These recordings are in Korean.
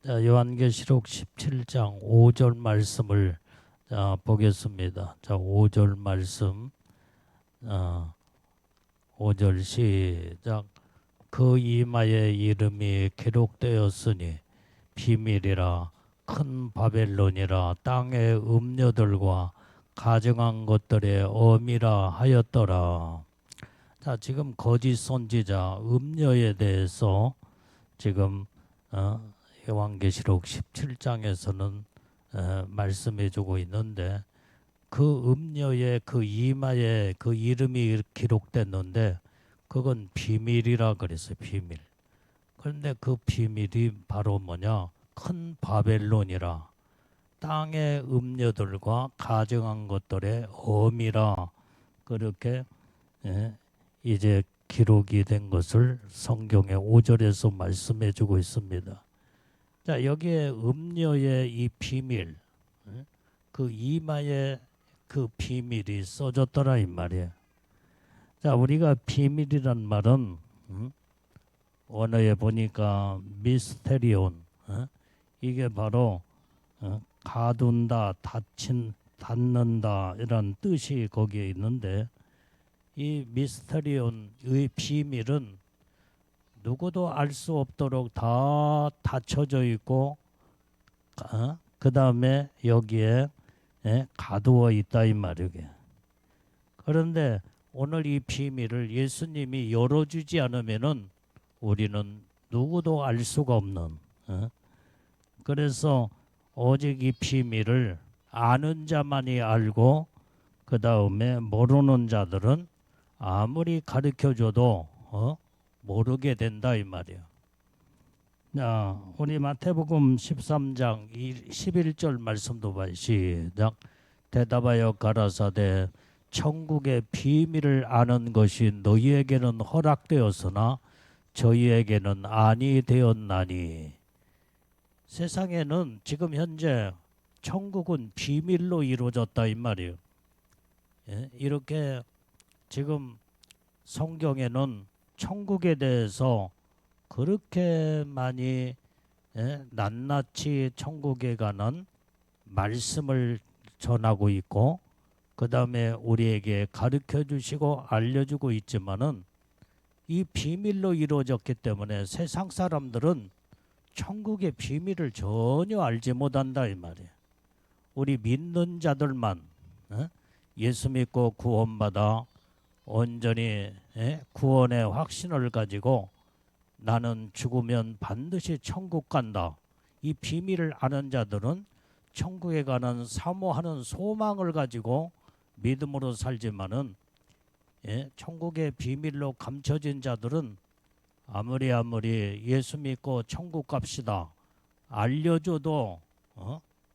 자, 요한계시록 17장 5절 말씀을 보겠습니다. 자, 5절 말씀. 5절 시작. 그 이마에 이름이 기록되었으니 비밀이라 큰 바벨론이라 땅의 음녀들과 가증한 것들의 엄이라 하였더라. 자, 지금 거짓 선지자 음녀에 대해서 지금 요한계시록 17장에서는 말씀해 주고 있는데, 그 음녀의 그 이마에 그 이름이 기록됐는데 그건 비밀이라 그랬어요. 비밀. 그런데 그 비밀이 바로 뭐냐? 큰 바벨론이라 땅의 음녀들과 가증한 것들의 엄이라, 그렇게 이제 기록이 된 것을 성경의 5절에서 말씀해 주고 있습니다. 자, 여기에 음녀의 이 비밀, 그 이마에 그 비밀이 써졌더라 이 말이에요. 자, 우리가 비밀이란 말은 언어에 보니까 미스테리온, 이게 바로 가둔다, 닫는다 이런 뜻이 거기에 있는데, 이 미스테리온의 비밀은 누구도 알 수 없도록 다 닫혀져 있고, 그 다음에 여기에 가두어 있다 이 말이에요. 그런데 오늘 이 비밀을 예수님이 열어주지 않으면은 우리는 누구도 알 수가 없는, 그래서 오직 이 비밀을 아는 자만이 알고, 그 다음에 모르는 자들은 아무리 가르쳐줘도 모르게 된다 이 말이에요. 자, 우리 마태복음 13장 11절 말씀도 봐요. 시작. 대답하여 가라사대 천국의 비밀을 아는 것이 너희에게는 허락되었으나 저희에게는 아니 되었나니. 세상에는 지금 현재 천국은 비밀로 이루어졌다 이 말이에요. 이렇게 지금 성경에는 천국에 대해서 그렇게 많이 낱낱이 천국에 관한 말씀을 전하고 있고, 그 다음에 우리에게 가르쳐 주시고 알려주고 있지만은 이 비밀로 이루어졌기 때문에 세상 사람들은 천국의 비밀을 전혀 알지 못한다 이 말이에요. 우리 믿는 자들만 예수 믿고 구원받아 온전히 구원의 확신을 가지고 나는 죽으면 반드시 천국 간다, 이 비밀을 아는 자들은 천국에 가는 사모하는 소망을 가지고 믿음으로 살지만은 천국의 비밀로 감춰진 자들은 아무리 예수 믿고 천국 갑시다 알려줘도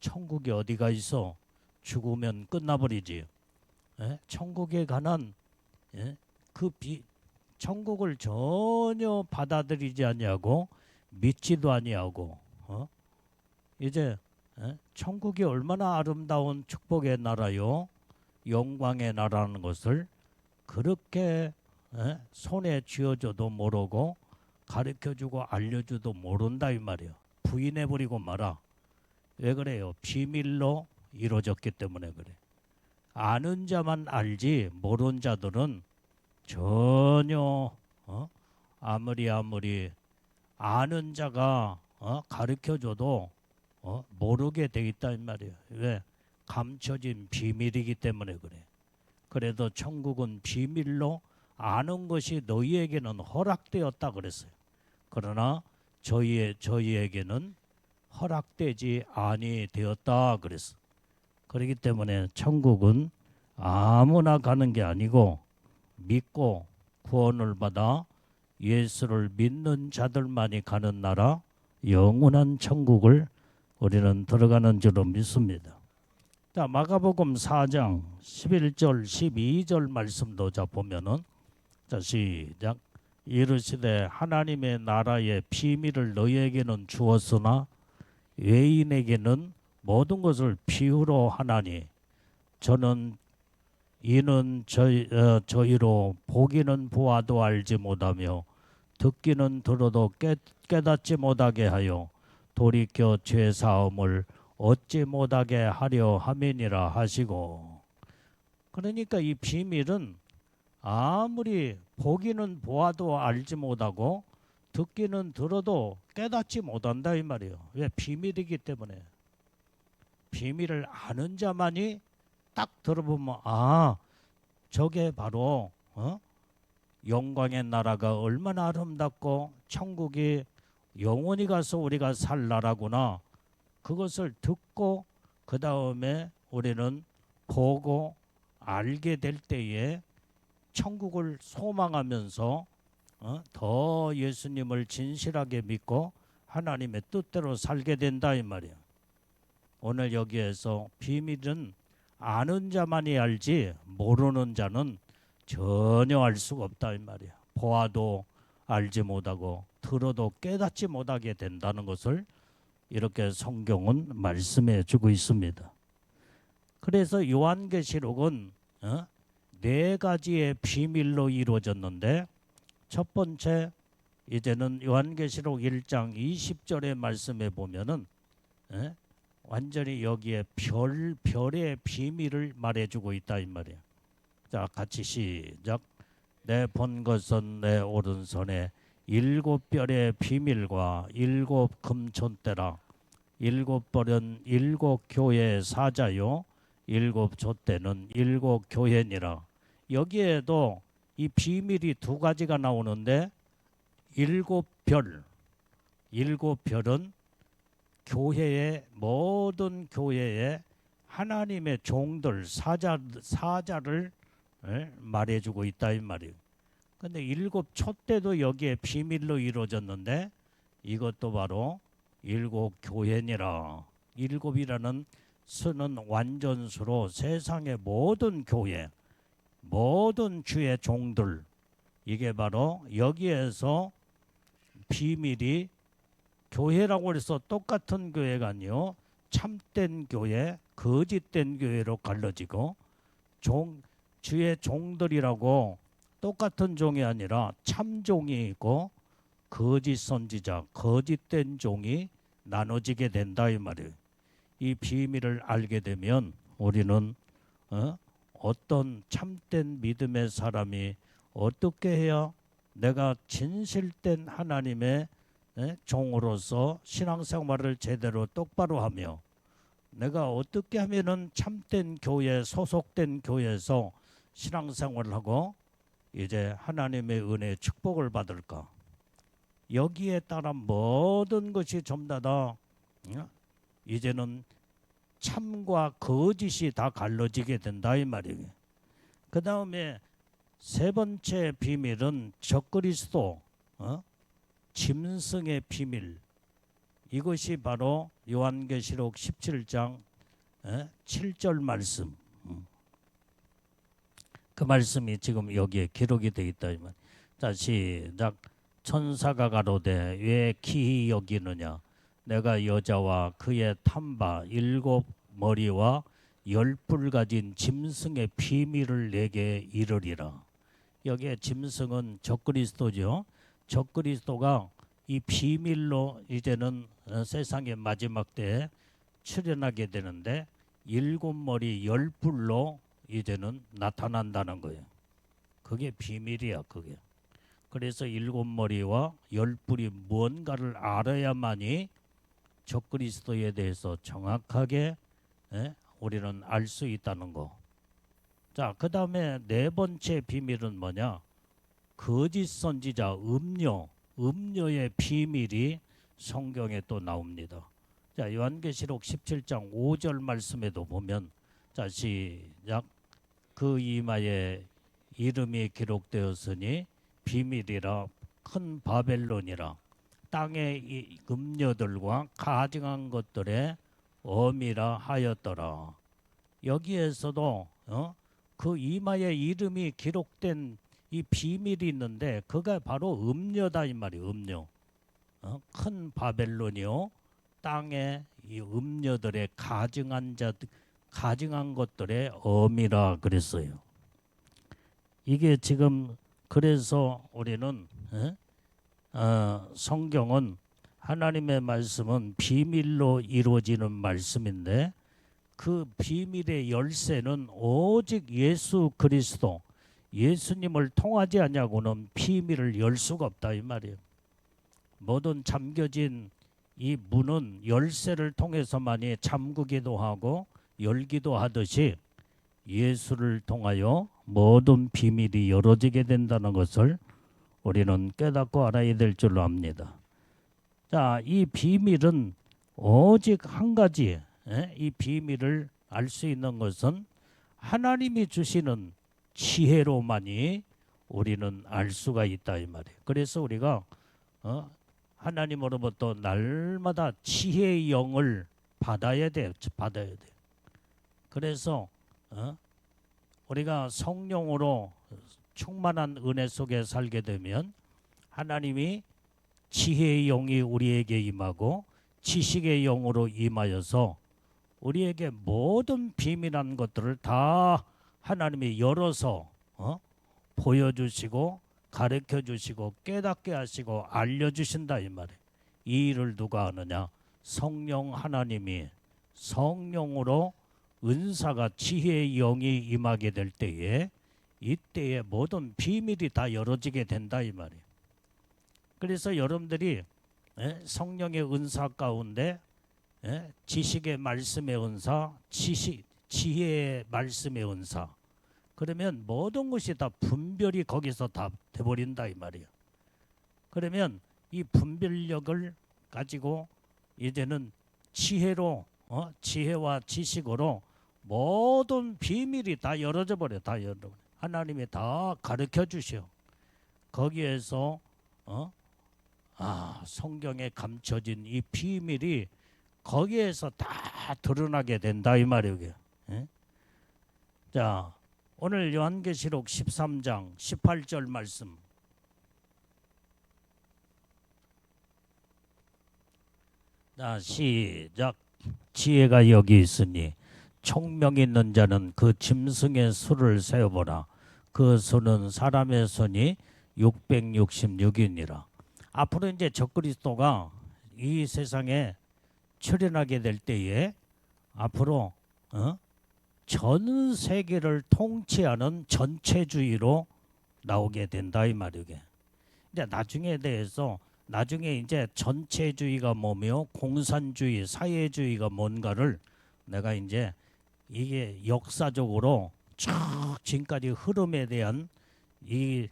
천국이 어디가 있어? 죽으면 끝나버리지. 천국에 관한 천국을 전혀 받아들이지 아니하고 믿지도 아니하고, 이제 천국이 얼마나 아름다운 축복의 나라요 영광의 나라라는 것을 그렇게 손에 쥐어줘도 모르고 가르쳐주고 알려줘도 모른다 이 말이에요. 부인해버리고 말아. 왜 그래요? 비밀로 이루어졌기 때문에 그래. 아는 자만 알지 모르는 자들은 전혀 아무리 아는 자가 가르쳐줘도 모르게 돼 있다 이 말이에요. 왜? 감춰진 비밀이기 때문에 그래. 그래도 천국은 비밀로 아는 것이 너희에게는 허락되었다 그랬어요. 그러나 저희에게는 허락되지 아니 되었다 그랬어. 그렇기 때문에 천국은 아무나 가는 게 아니고 믿고 구원을 받아 예수를 믿는 자들만이 가는 나라, 영원한 천국을 우리는 들어가는 줄로 믿습니다. 자, 마가복음 4장 11절 12절 말씀도 자 보면은, 자 시작. 이르시되 하나님의 나라의 비밀을 너희에게는 주었으나 외인에게는 모든 것을 비유로 하나니 이는 저희로 보기는 보아도 알지 못하며 듣기는 들어도 깨닫지 못하게 하여 돌이켜 죄 사함을 얻지 못하게 하려 함이니라 하시고. 그러니까 이 비밀은 아무리 보기는 보아도 알지 못하고 듣기는 들어도 깨닫지 못한다 이 말이에요. 왜? 비밀이기 때문에. 비밀을 아는 자만이 딱 들어보면 저게 바로 영광의 나라가 얼마나 아름답고 천국이 영원히 가서 우리가 살 나라구나. 그것을 듣고 그 다음에 우리는 보고 알게 될 때에 천국을 소망하면서 더 예수님을 진실하게 믿고 하나님의 뜻대로 살게 된다 이 말이에요. 오늘 여기에서 비밀은 아는 자만이 알지 모르는 자는 전혀 알 수가 없다 이 말이에요. 보아도 알지 못하고 들어도 깨닫지 못하게 된다는 것을 이렇게 성경은 말씀해 주고 있습니다. 그래서 요한계시록은 네 가지의 비밀로 이루어졌는데, 첫 번째 이제는 요한계시록 1장 20절의 말씀에 보면은 완전히 여기에 별의 비밀을 말해주고 있다 이 말이에요. 자, 같이 시작. 내 본 것은 내 오른손에 7별의 비밀과 7 금촌대라. 7벌은 7 교회의 사자요 7 촛대는 7 교회니라. 여기에도 이 비밀이 두 가지가 나오는데, 7별, 7별은 교회의 모든 교회의 하나님의 종들 사자를 말해주고 있다 이 말이에요. 근데 7 촛대도 여기에 비밀로 이루어졌는데, 이것도 바로 7 교회니라. 7이라는 수는 완전수로 세상의 모든 교회, 모든 주의 종들, 이게 바로 여기에서 비밀이 교회라고 해서 똑같은 교회가 아니요, 참된 교회, 거짓된 교회로 갈라지고, 주의 종들이라고 똑같은 종이 아니라 참종이 있고 거짓 선지자, 거짓된 종이 나눠지게 된다 이 말이에요. 이 비밀을 알게 되면 우리는 어떤 참된 믿음의 사람이 어떻게 해야 내가 진실된 하나님의 종으로서 신앙생활을 제대로 똑바로 하며, 내가 어떻게 하면은 참된 교회, 소속된 교회에서 신앙생활을 하고 이제 하나님의 은혜의 축복을 받을까? 여기에 따라 모든 것이 전부 다 이제는 참과 거짓이 다 갈라지게 된다 이 말이에요. 그 다음에 세 번째 비밀은 적그리스도, 짐승의 비밀. 이것이 바로 요한계시록 17장 7절 말씀. 그 말씀이 지금 여기에 기록이 되어 있다. 자, 시작. 천사가 가로되 왜 기히 여기느냐? 내가 여자와 그의 탐바 7 머리와 10뿔 가진 짐승의 비밀을 내게 이르리라. 여기에 짐승은 적그리스도죠. 적그리스도가 이 비밀로 이제는 세상의 마지막 때에 출현하게 되는데, 7 머리 10뿔로 이제는 나타난다는 거예요. 그게 비밀이야, 그게. 그래서 7 머리와 10뿔이 뭔가를 알아야만이 적그리스도에 대해서 정확하게 우리는 알 수 있다는 거. 자, 그 다음에 네 번째 비밀은 뭐냐? 거짓 선지자, 음료의 비밀이 성경에 또 나옵니다. 자, 요한계시록 17장 5절 말씀에도 보면, 자, 시작. 그 이마에 이름이 기록되었으니 비밀이라 큰 바벨론이라 땅의 음녀들과 가증한 것들의 어미라 하였더라. 여기에서도 그 이마에 이름이 기록된 이 비밀이 있는데, 그가 바로 음녀다 이 말이에요. 음녀. 큰 바벨론이요, 땅의 이 음녀들의 가증한 것들의 어미라 그랬어요. 이게 지금 그래서 우리는 성경은 하나님의 말씀은 비밀로 이루어지는 말씀인데 그 비밀의 열쇠는 오직 예수 그리스도, 예수님을 통하지 않냐고는 비밀을 열 수가 없다 이 말이에요. 모든 잠겨진 이 문은 열쇠를 통해서만이 잠그기도 하고 열기도 하듯이 예수를 통하여 모든 비밀이 열어지게 된다는 것을 우리는 깨닫고 알아야 될 줄로 압니다. 자, 이 비밀은 오직 한 가지, 이 비밀을 알 수 있는 것은 하나님이 주시는 지혜로만이 우리는 알 수가 있다 이 말이에요. 그래서 우리가 하나님으로부터 날마다 지혜의 영을 받아야 돼요. 받아야 돼요. 그래서 우리가 성령으로 충만한 은혜 속에 살게 되면 하나님이 지혜의 영이 우리에게 임하고 지식의 영으로 임하여서 우리에게 모든 비밀한 것들을 다 하나님이 열어서 보여주시고 가르쳐주시고 깨닫게 하시고 알려주신다 이 말이에요. 이 일을 누가 하느냐? 성령 하나님이 성령으로 은사가 지혜의 영이 임하게 될 때에 이때에 모든 비밀이 다 열어지게 된다 이 말이에요. 그래서 여러분들이 성령의 은사 가운데 지식의 말씀의 은사, 지혜의 말씀의 은사, 그러면 모든 것이 다 분별이 거기서 다 돼버린다 이 말이에요. 그러면 이 분별력을 가지고 이제는 지혜로 지혜와 지식으로 모든 비밀이 다 열어져 버려. 다 열어. 하나님이 다 가르쳐 주셔. 거기에서 성경에 감춰진 이 비밀이 거기에서 다 드러나게 된다 이 말이에요. 자, 오늘 요한계시록 13장 18절 말씀. 자, 시작. 지혜가 여기 있으니 총명 있는 자는 그 짐승의 수를 세어보라. 그 수는 사람의 손이 666이니라. 앞으로 이제 적그리스도가 이 세상에 출현하게 될 때에 앞으로 전 세계를 통치하는 전체주의로 나오게 된다 이 말이에요. 이제 나중에 이제 전체주의가 뭐며 공산주의, 사회주의가 뭔가를 내가 이제 이게 역사적으로 쭉 지금까지 흐름에 대한 이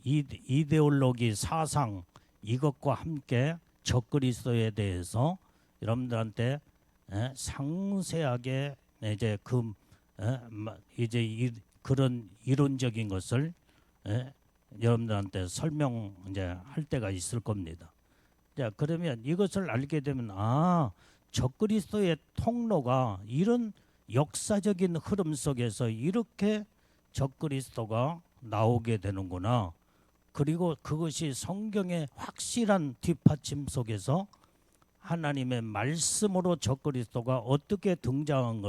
이데올로기 사상 이것과 함께 적그리스도에 대해서 여러분들한테 상세하게 이제 그런 이론적인 것을 여러분들한테 설명 이제 할 때가 있을 겁니다. 자, 그러면 이것을 알게 되면 적그리스도의 통로가 이런 역사적인 흐름 속에서 이렇게 적그리스도가 나오게 되는구나. 그리고 그것이 성경의 확실한 뒷받침 속에서 하나님의 말씀으로 적그리스도가 어떻게 등장한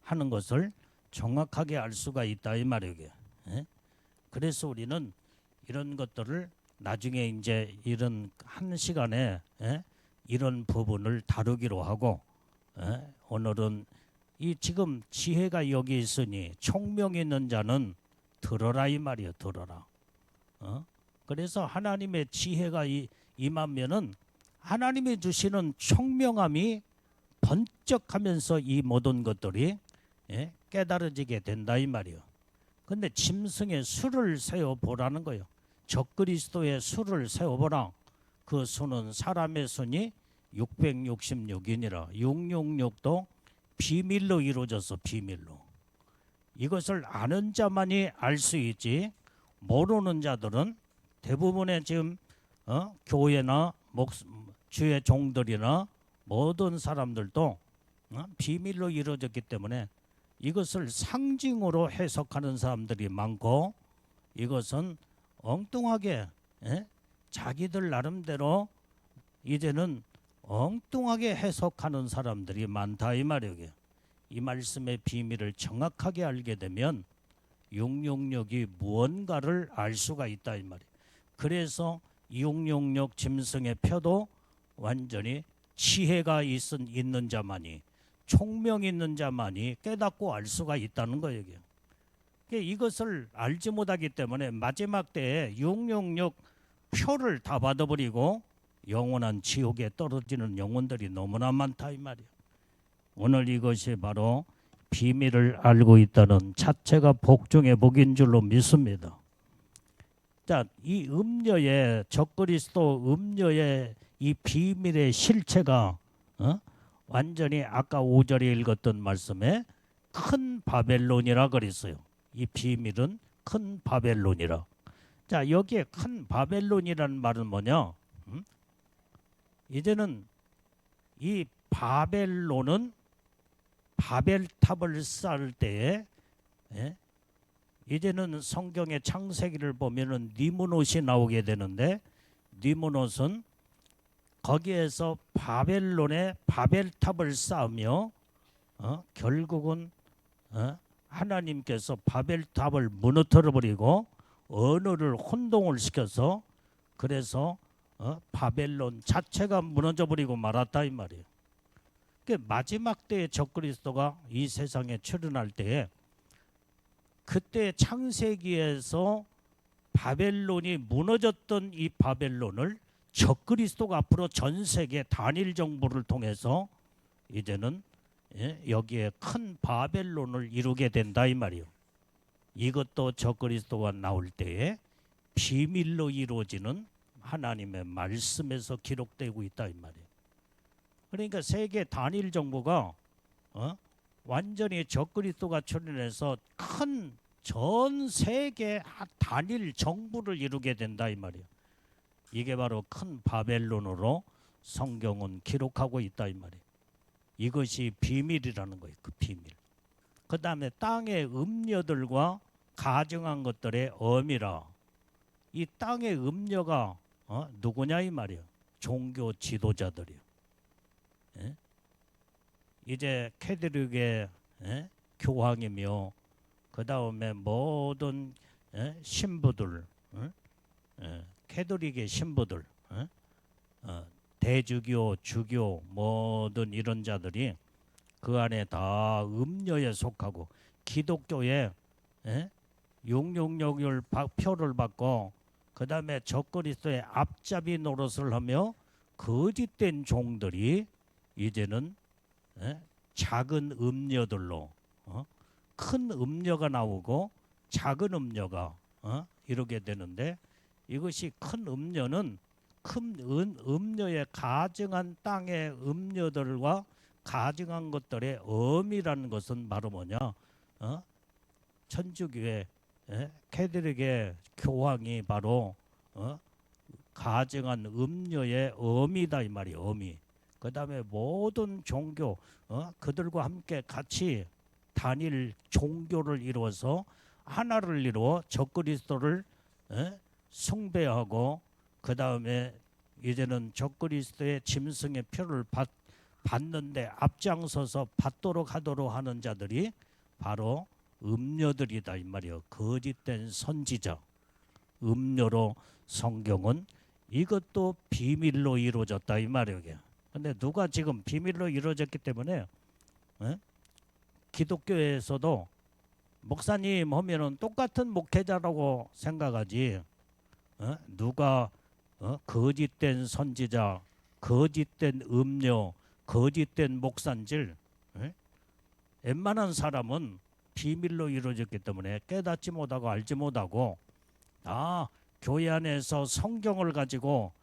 하는 것을 정확하게 알 수가 있다 이 말이에요. 그래서 우리는 이런 것들을 나중에 이제 이런 한 시간에 이런 부분을 다루기로 하고 오늘은 이 지금 지혜가 여기 있으니 총명 있는 자는 들어라 이 말이에요. 들어라. 그래서 하나님의 지혜가 임하면은 하나님이 주시는 총명함이 번쩍하면서 이 모든 것들이 깨달아지게 된다 이 말이에요. 근데 짐승의 수를 세어보라는 거예요. 적그리스도의 수를 세어보라. 그 수는 사람의 수니 666이니라. 666도 비밀로 이루어져서 비밀로. 이것을 아는 자만이 알 수 있지 모르는 자들은 대부분의 지금 교회나 주의 종들이나 모든 사람들도 비밀로 이루어졌기 때문에 이것을 상징으로 해석하는 사람들이 많고 이것은 엉뚱하게 자기들 나름대로 이제는 엉뚱하게 해석하는 사람들이 많다 이 말이에요. 이 말씀의 비밀을 정확하게 알게 되면 666이 무언가를 알 수가 있다 이 말이에요. 그래서 666 짐승의 표도 완전히 지혜가 있는 자만이, 총명 있는 자만이 깨닫고 알 수가 있다는 거예요. 이것을 알지 못하기 때문에 마지막 때에 666 표를 다 받아버리고 영원한 지옥에 떨어지는 영혼들이 너무나 많다 이 말이에요. 오늘 이것이 바로 비밀을 알고 있다는 자체가 복중의 복인 줄로 믿습니다. 자, 이 음녀의 적그리스도 음녀의 이 비밀의 실체가 완전히 아까 5절에 읽었던 말씀에 큰 바벨론이라 그랬어요. 이 비밀은 큰 바벨론이라. 자, 여기에 큰 바벨론이라는 말은 뭐냐? 이제는 이 바벨론은 바벨탑을 쌓을 때에 이제는 성경의 창세기를 보면은 니므롯이 나오게 되는데, 니므롯은 거기에서 바벨론의 바벨탑을 쌓으며 결국은 하나님께서 바벨탑을 무너뜨려 버리고 언어를 혼동을 시켜서 그래서 바벨론 자체가 무너져 버리고 말았다 이 말이에요. 마지막 때의 적그리스도가 이 세상에 출현할 때에 그때 창세기에서 바벨론이 무너졌던 이 바벨론을 적그리스도가 앞으로 전 세계 단일 정부를 통해서 이제는 여기에 큰 바벨론을 이루게 된다 이 말이에요. 이것도 적그리스도가 나올 때에 비밀로 이루어지는 하나님의 말씀에서 기록되고 있다 이 말이에요. 그러니까 세계 단일 정부가 완전히 적그리스도가 출현해서 큰 전 세계 단일 정부를 이루게 된다 이 말이에요. 이게 바로 큰 바벨론으로 성경은 기록하고 있다 이 말이에요. 이것이 비밀이라는 거예요. 그 비밀. 그 다음에 땅의 음녀들과 가증한 것들의 어미라. 이 땅의 음녀가 누구냐 이 말이에요. 종교 지도자들이요. 이제 캐드릭의 교황이며 그 다음에 모든 신부들, 캐드릭의 신부들, 대주교, 주교 모든 이런 자들이 그 안에 다 음녀에 속하고 기독교에 666을 표를 받고 그 다음에 적그리스도의 앞잡이 노릇을 하며 거짓된 종들이 이제는 작은 음녀들로 큰 음녀가 나오고 작은 음녀가 이루게 되는데, 이것이 큰 음녀는 큰 음녀의 가증한 땅의 음녀들과 가증한 것들의 어미라는 것은 바로 뭐냐? 천주교의 캐드릭의 교황이 바로 가증한 음녀의 어미다 이 말이에요. 어미. 그 다음에 모든 종교 그들과 함께 같이 단일 종교를 이루어서 하나를 이루어 적그리스도를 숭배하고 그 다음에 이제는 적그리스도의 짐승의 표를 받는데 앞장서서 받도록 하도록 하는 자들이 바로 음녀들이다 이 말이에요. 거짓된 선지자. 음녀로 성경은 이것도 비밀로 이루어졌다 이 말이에요. 근데 누가 지금 비밀로 이루어졌기 때문에 기독교에서도 목사님 하면은 똑같은 목회자라고 생각하지, 누가 거짓된 선지자, 거짓된 음녀, 거짓된 목사인줄 웬만한 사람은 비밀로 이루어졌기 때문에 깨닫지 못하고 알지 못하고 교회 안에서 성경을 가지고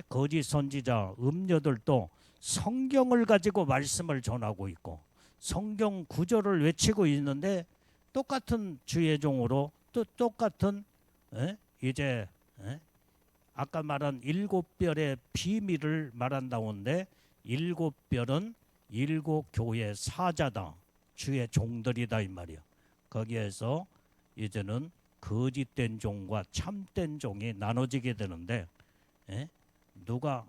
거짓 선지자, 음녀들도 성경을 가지고 말씀을 전하고 있고 성경 구절을 외치고 있는데 똑같은 주의 종으로 또 똑같은 이제 아까 말한 7별의 비밀을 말한다는데 7별은 7교회 사자다. 주의 종들이다 이 말이야. 거기에서 이제는 거짓된 종과 참된 종이 나눠지게 되는데 누가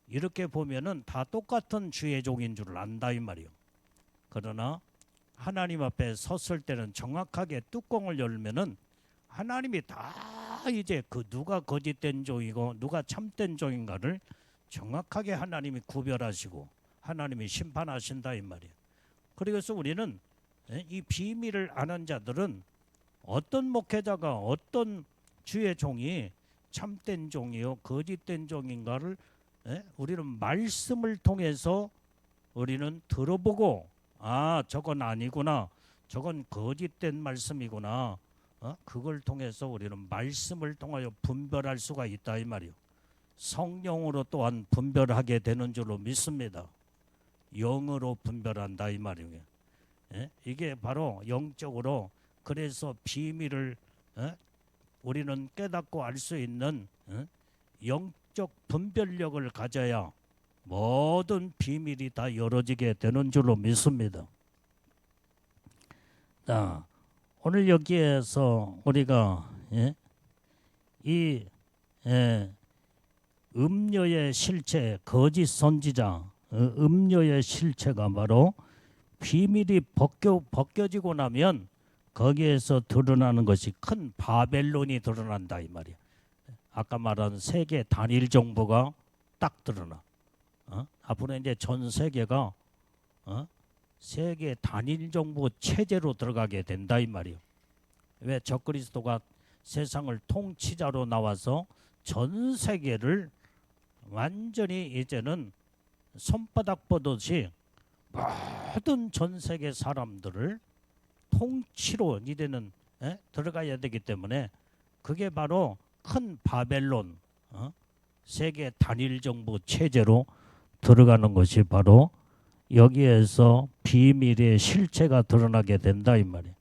이렇게 보면은 다 똑같은 주의 종인 줄 안다 이 말이요. 그러나 하나님 앞에 섰을 때는 정확하게 뚜껑을 열면은 하나님이 다 이제 그 누가 거짓된 종이고 누가 참된 종인가를 정확하게 하나님이 구별하시고 하나님이 심판하신다 이 말이에요. 그래서 우리는 이 비밀을 아는 자들은 어떤 목회자가 어떤 주의 종이 참된 종이요 거짓된 종인가를 우리는 말씀을 통해서 우리는 들어보고 저건 아니구나, 저건 거짓된 말씀이구나, 그걸 통해서 우리는 말씀을 통하여 분별할 수가 있다 이 말이요. 성령으로 또한 분별하게 되는 줄로 믿습니다. 영으로 분별한다 이 말이에요. 이게 바로 영적으로, 그래서 비밀을 우리는 깨닫고 알 수 있는 영적 분별력을 가져야 모든 비밀이 다 열어지게 되는 줄로 믿습니다. 자, 오늘 여기에서 우리가 이 음녀의 실체, 거짓 선지자, 음녀의 실체가 바로 비밀이 벗겨지고 나면 거기에서 드러나는 것이 큰 바벨론이 드러난다 이 말이야. 아까 말한 세계 단일 정부가 딱 드러나. 앞으로 이제 전 세계가 세계 단일 정부 체제로 들어가게 된다 이 말이요. 왜? 적그리스도가 세상을 통치자로 나와서 전 세계를 완전히 이제는 손바닥 보듯이 모든 전 세계 사람들을 통치로 이제는 들어가야 되기 때문에 그게 바로 큰 바벨론, 세계 단일 정부 체제로 들어가는 것이 바로 여기에서 비밀의 실체가 드러나게 된다 이 말이에요.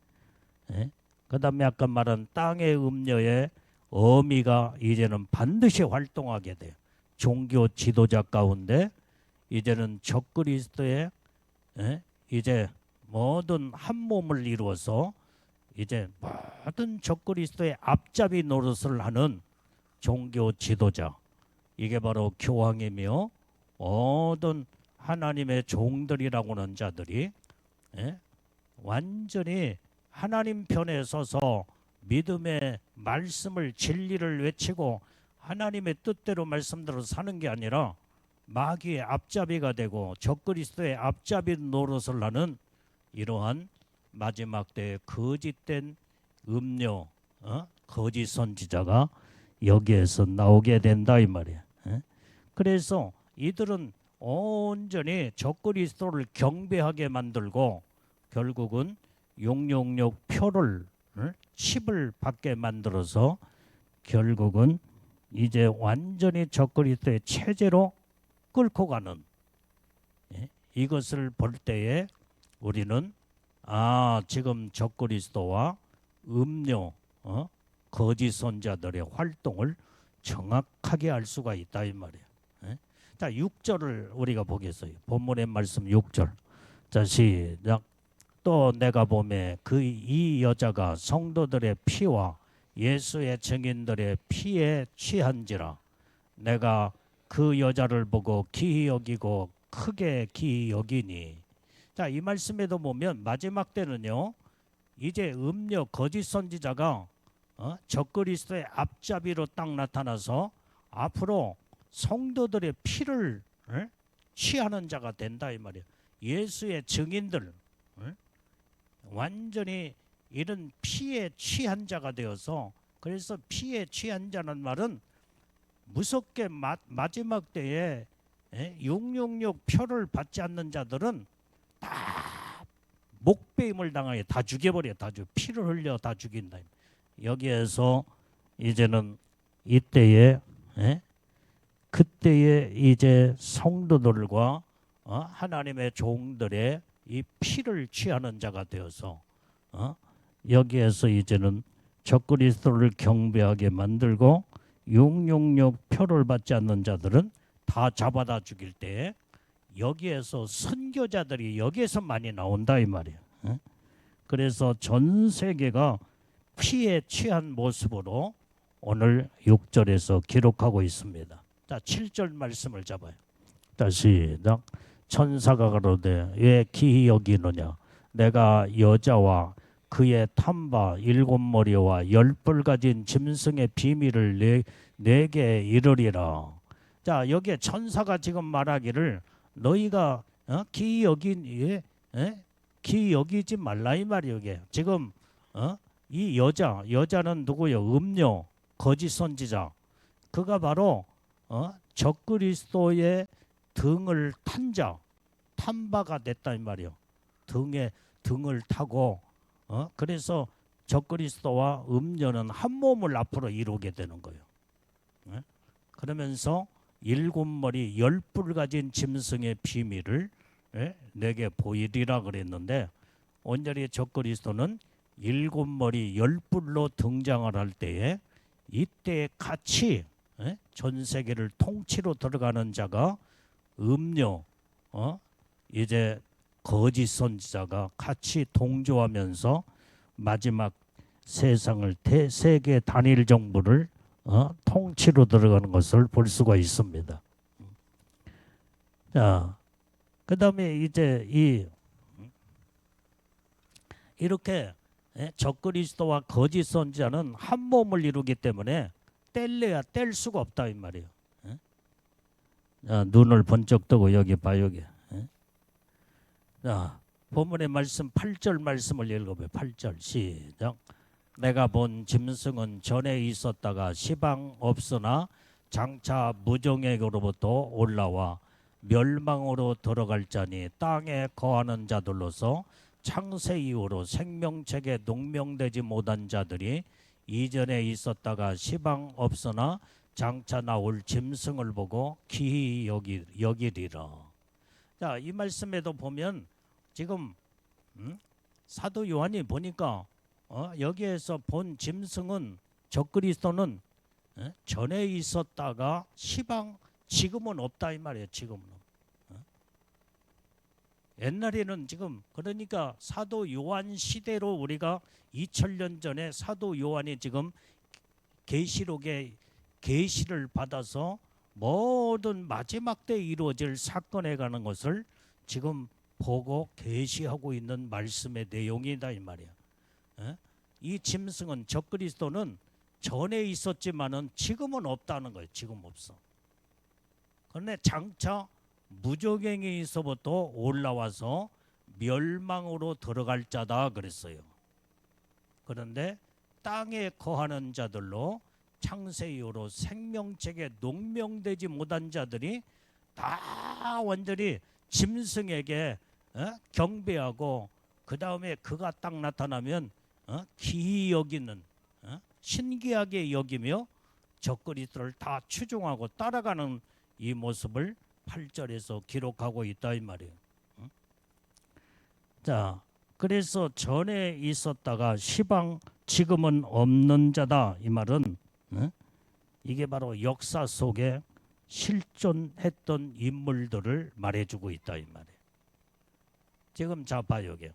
그 다음에 아까 말한 땅의 음녀의 어미가 이제는 반드시 활동하게 돼요. 종교 지도자 가운데 이제는 적그리스도의 이제 모든 한 몸을 이루어서 이제 모든 적그리스도의 앞잡이 노릇을 하는 종교 지도자, 이게 바로 교황이며 모든 하나님의 종들이라고 하는 자들이 완전히 하나님 편에 서서 믿음의 말씀을, 진리를 외치고 하나님의 뜻대로 말씀대로 사는 게 아니라 마귀의 앞잡이가 되고 적그리스도의 앞잡이 노릇을 하는 이러한 마지막 때의 거짓된 음료, 거짓 선지자가 여기에서 나오게 된다 이 말이야. 그래서 이들은 온전히 적그리스도를 경배하게 만들고 결국은 666 표를, 칩을 받게 만들어서 결국은 이제 완전히 적그리스도의 체제로 끌고 가는, 이것을 볼 때에 우리는 지금 적그리스도와 음료, 거짓 선자들의 활동을 정확하게 알 수가 있다 이 말이에요. 자, 6절을 우리가 보겠어요. 본문의 말씀 6절. 자, 시작. 또 내가 보매 이 여자가 성도들의 피와 예수의 증인들의 피에 취한지라. 내가 그 여자를 보고 기이 여기고 크게 기이 여기니. 자, 이 말씀에도 보면 마지막 때는요, 이제 음료 거짓 선지자가 적그리스도의 앞잡이로 딱 나타나서 앞으로 성도들의 피를 취하는 자가 된다 이 말이에요. 예수의 증인들, 완전히 이런 피에 취한 자가 되어서, 그래서 피에 취한 자는 말은 무섭게 마지막 때에 666 표를 받지 않는 자들은 다 목배임을 당하여 다 죽여버려. 피를 흘려 다 죽인다. 여기에서 이제는 이때에 그때에 이제 성도들과 하나님의 종들의 이 피를 취하는 자가 되어서 여기에서 이제는 적그리스도를 경배하게 만들고 666 표를 받지 않는 자들은 다 잡아다 죽일 때 여기에서 선교자들이 여기에서 많이 나온다 이 말이에요. 그래서 전 세계가 피에 취한 모습으로 오늘 6절에서 기록하고 있습니다. 자, 7절 말씀을 잡아요. 다시 시작. 천사가 가로되 왜 기이 여기느냐. 내가 여자와 그의 탐바 일곱 머리와 열뿔 가진 짐승의 비밀을 내게 이르리라. 자, 여기에 천사가 지금 말하기를 너희가 기이 여기지 말라 이 말이에요. 이게 지금 이 여자는 누구요? 음녀, 거짓 선지자. 그가 바로 적그리스도의 등을 탄 자, 탄바가 됐다 이 말이에요. 등을 타고 그래서 적그리스도와 음녀는 한 몸을 앞으로 이루게 되는 거예요. 그러면서 일곱 머리 열뿔 가진 짐승의 비밀을 내게 보이리라 그랬는데, 온전히 적그리스도는 일곱 머리 열뿔로 등장을 할 때에 이때 같이 전 세계를 통치로 들어가는 자가 음녀, 이제 거짓 선지자가 같이 동조하면서 마지막 세상을 세계 단일 정부를 통치로 들어가는 것을 볼 수가 있습니다. 자, 그다음에 이제 이렇게 적그리스도와 거짓 선지자는 한 몸을 이루기 때문에 뗄래야 뗄 수가 없다 이 말이에요. 자, 눈을 번쩍 뜨고 여기 봐 여기. 자, 본문의 말씀 8절 말씀을 읽어봐요. 8절 시작. 내가 본 짐승은 전에 있었다가 시방 없으나 장차 무정에게로부터 올라와 멸망으로 들어갈 자니 땅에 거하는 자들로서 창세 이후로 생명책에 농명되지 못한 자들이 이전에 있었다가 시방 없으나 장차 나올 짐승을 보고 기히 여기리라. 자, 이 말씀에도 보면 지금 사도 요한이 보니까 여기에서 본 짐승은 적그리스도는 전에 있었다가 시방 지금은 없다 이 말이에요. 지금은 옛날에는 지금 그러니까 사도 요한 시대로 우리가 2000년 전에 사도 요한이 지금 계시록에 계시를 받아서 모든 마지막 때 이루어질 사건에 관한 것을 지금 보고 계시하고 있는 말씀의 내용이다 이 말이야. 이 짐승은 적그리스도는 전에 있었지만은 지금은 없다는 거예요. 지금 없어. 그런데 장차 무저갱에서부터 올라와서 멸망으로 들어갈 자다 그랬어요. 그런데 땅에 거하는 자들로 창세 이후로 생명책에 농명되지 못한 자들이 다 완전히 짐승에게 경배하고 그 다음에 그가 딱 나타나면 기이 여기는 신기하게 여기며 적그리스도를 다 추종하고 따라가는 이 모습을 8절에서 기록하고 있다 이 말이에요. 자, 그래서 전에 있었다가 시방 지금은 없는 자다 이 말은 이게 바로 역사 속에 실존했던 인물들을 말해주고 있다 이 말이에요. 지금 자 봐요. 여기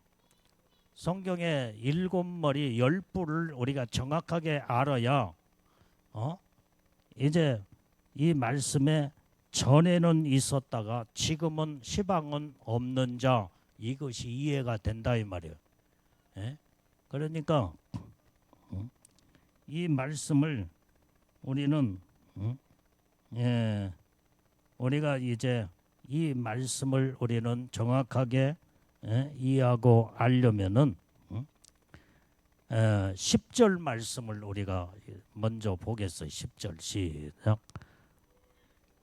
성경에 일곱 머리 열 뿔을 우리가 정확하게 알아야 이제 이 말씀에 전에는 있었다가 지금은 시방은 없는 자, 이것이 이해가 된다 이 말이에요. 그러니까 이 말씀을 우리는 우리가 이제 이 말씀을 우리는 정확하게 이해하고 알려면은 10절 말씀을 우리가 먼저 보겠어요. 10절 시작.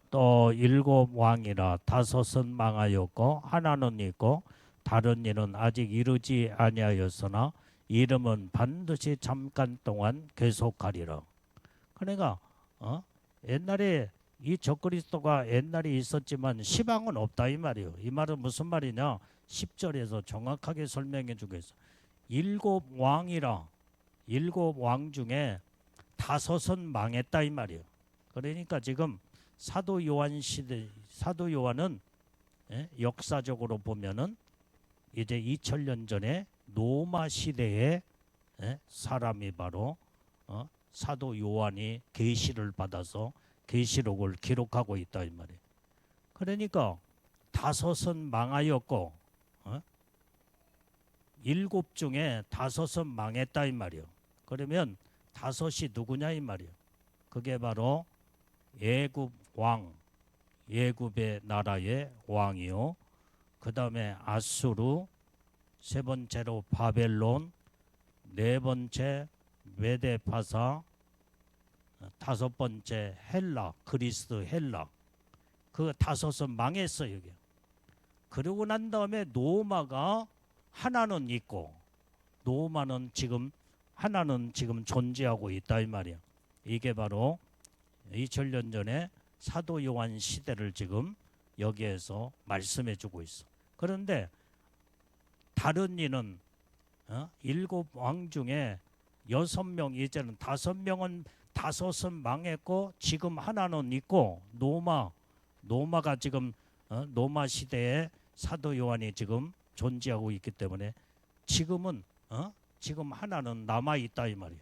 또 일곱 왕이라 다섯은 망하였고 하나는 있고 다른 이는 아직 이르지 아니하였으나 이름은 반드시 잠깐 동안 계속하리라. 그러니까 옛날에 이 적그리스도가 옛날에 있었지만 시방은 없다 이 말이에요. 이 말은 무슨 말이냐? 10절에서 정확하게 설명해 주겠어. 일곱 왕이라 일곱 왕 중에 다섯은 망했다 이 말이에요. 그러니까 지금 사도 요한 시대, 사도 요한은 역사적으로 보면은 이제 2000년 전에 로마 시대의 사람이 바로 사도 요한이 계시를 받아서 계시록을 기록하고 있다 이 말이에요. 그러니까 다섯은 망하였고 일곱 중에 다섯은 망했다 이 말이요. 그러면 다섯이 누구냐 이 말이요. 그게 바로 애굽 왕, 애굽의 나라의 왕이요. 그 다음에 아수르, 세 번째로 바벨론, 네 번째 메데파사, 다섯 번째 헬라, 그리스 헬라. 그 다섯은 망했어요. 이게. 그러고 난 다음에 노마가 하나는 있고, 노마는 지금 하나는 지금 존재하고 있다 이 말이야. 이게 바로 2000년 전에 사도 요한 시대를 지금 여기에서 말씀해 주고 있어. 그런데 다른 이는 일곱 왕 중에 6명, 이제는 5명은, 다섯은 망했고 지금 하나는 있고, 노마가 지금 노마 시대에 사도 요한이 지금 존재하고 있기 때문에 지금은 지금 하나는 남아 있다 이 말이에요.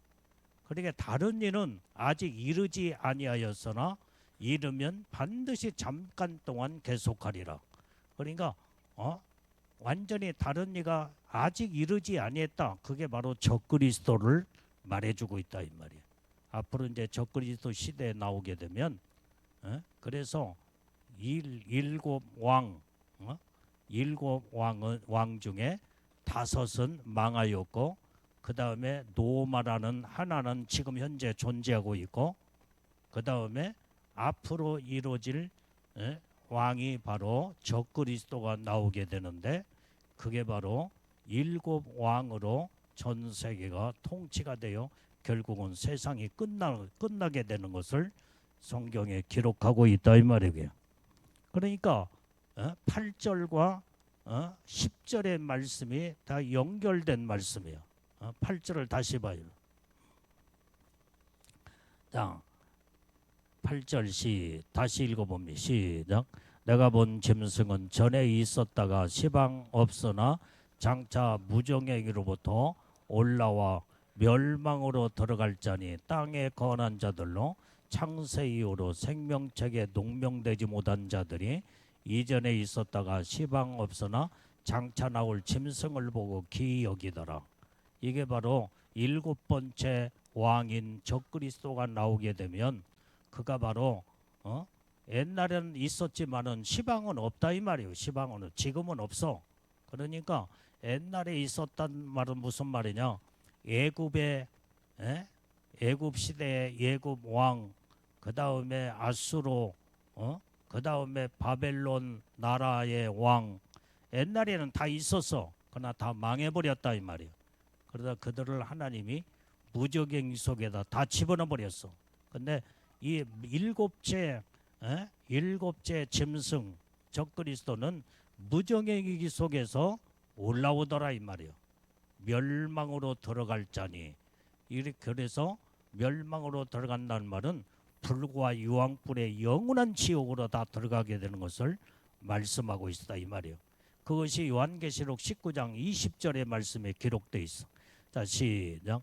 그러니까 다른 이는 아직 이르지 아니하였으나 이르면 반드시 잠깐 동안 계속하리라. 그러니까 완전히 다른 이가 아직 이르지 아니했다. 그게 바로 적그리스도를 말해주고 있다 이 말이에요. 앞으로 이제 적그리스도 시대에 나오게 되면 그래서 일곱 왕 중에 다섯은 망하였고, 그 다음에 노마라는 하나는 지금 현재 존재하고 있고, 그 다음에 앞으로 이루어질 왕이 바로 적그리스도가 나오게 되는데, 그게 바로 일곱 왕으로 전 세계가 통치가 되어 결국은 세상이 끝나게 되는 것을 성경에 기록하고 있다 이 말이에요. 그러니까 8절과 10절의 말씀이 다 연결된 말씀이에요. 8절을 다시 봐요. 자, 8절 다시 읽어봅니다. 시작. 내가 본 짐승은 전에 있었다가 시방 없으나 장차 무정에게로부터 올라와 멸망으로 들어갈 자니 땅에 거한 자들로 창세 이후로 생명책에 농명되지 못한 자들이 이전에 있었다가 시방 없으나 장차 나올 짐승을 보고 기이 여기더라. 이게 바로 일곱 번째 왕인 적그리스도가 나오게 되면 그가 바로 옛날에는 있었지만은 시방은 없다 이 말이에요. 시방은 지금은 없어. 그러니까 옛날에 있었단 말은 무슨 말이냐? 애굽 시대의 애굽 왕, 그 다음에 아수르, 그 다음에 바벨론 나라의 왕, 옛날에는 다 있었어. 그러나 다 망해버렸다 이 말이에요. 그러다 그들을 하나님이 무적행 속에다 다 집어넣어 버렸어. 근데 이 일곱째 짐승 적그리스도는 무정행이기 속에서 올라오더라 이 말이에요. 멸망으로 들어갈 자니, 이렇게 그래서 멸망으로 들어간다는 말은 불과 유황불의 영원한 지옥으로 다 들어가게 되는 것을 말씀하고 있다 이 말이에요. 그것이 요한계시록 19장 20절의 말씀에 기록되어 있어. 자, 시작.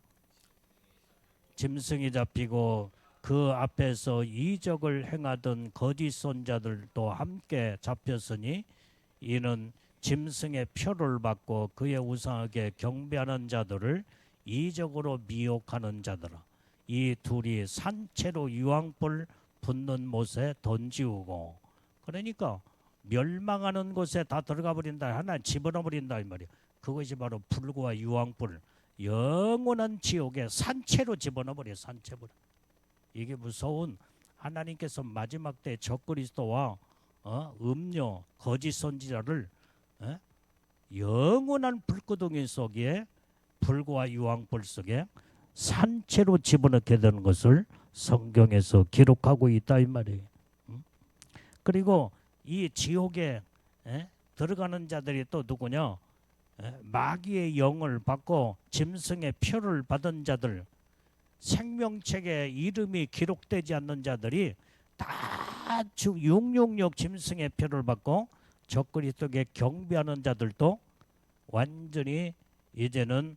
짐승이 잡히고 그 앞에서 이적을 행하던 거짓 선자들도 함께 잡혔으니 이는 짐승의 표를 받고 그의 우상에게 경배하는 자들을 이적으로 미혹하는 자들아. 이 둘이 산채로 유황불 붙는 못에 던지우고, 그러니까 멸망하는 곳에 다 들어가 버린다. 하나 집어넣어 버린다 이 말이야. 그것이 바로 불과 유황불, 영원한 지옥에 산채로 집어넣어 버려. 산채로. 이게 무서운, 하나님께서 마지막 때 적그리스도와 음료 거짓 선지자를 영원한 불구덩이 속에, 불과 유황불 속에 산채로 집어넣게 되는 것을 성경에서 기록하고 있다 이 말이에요. 그리고 이 지옥에 들어가는 자들이 또 누구냐? 마귀의 영을 받고 짐승의 표를 받은 자들, 생명책에 이름이 기록되지 않는 자들이 다 666 짐승의 표를 받고 적그리스도에게 경배하는 자들도 완전히 이제는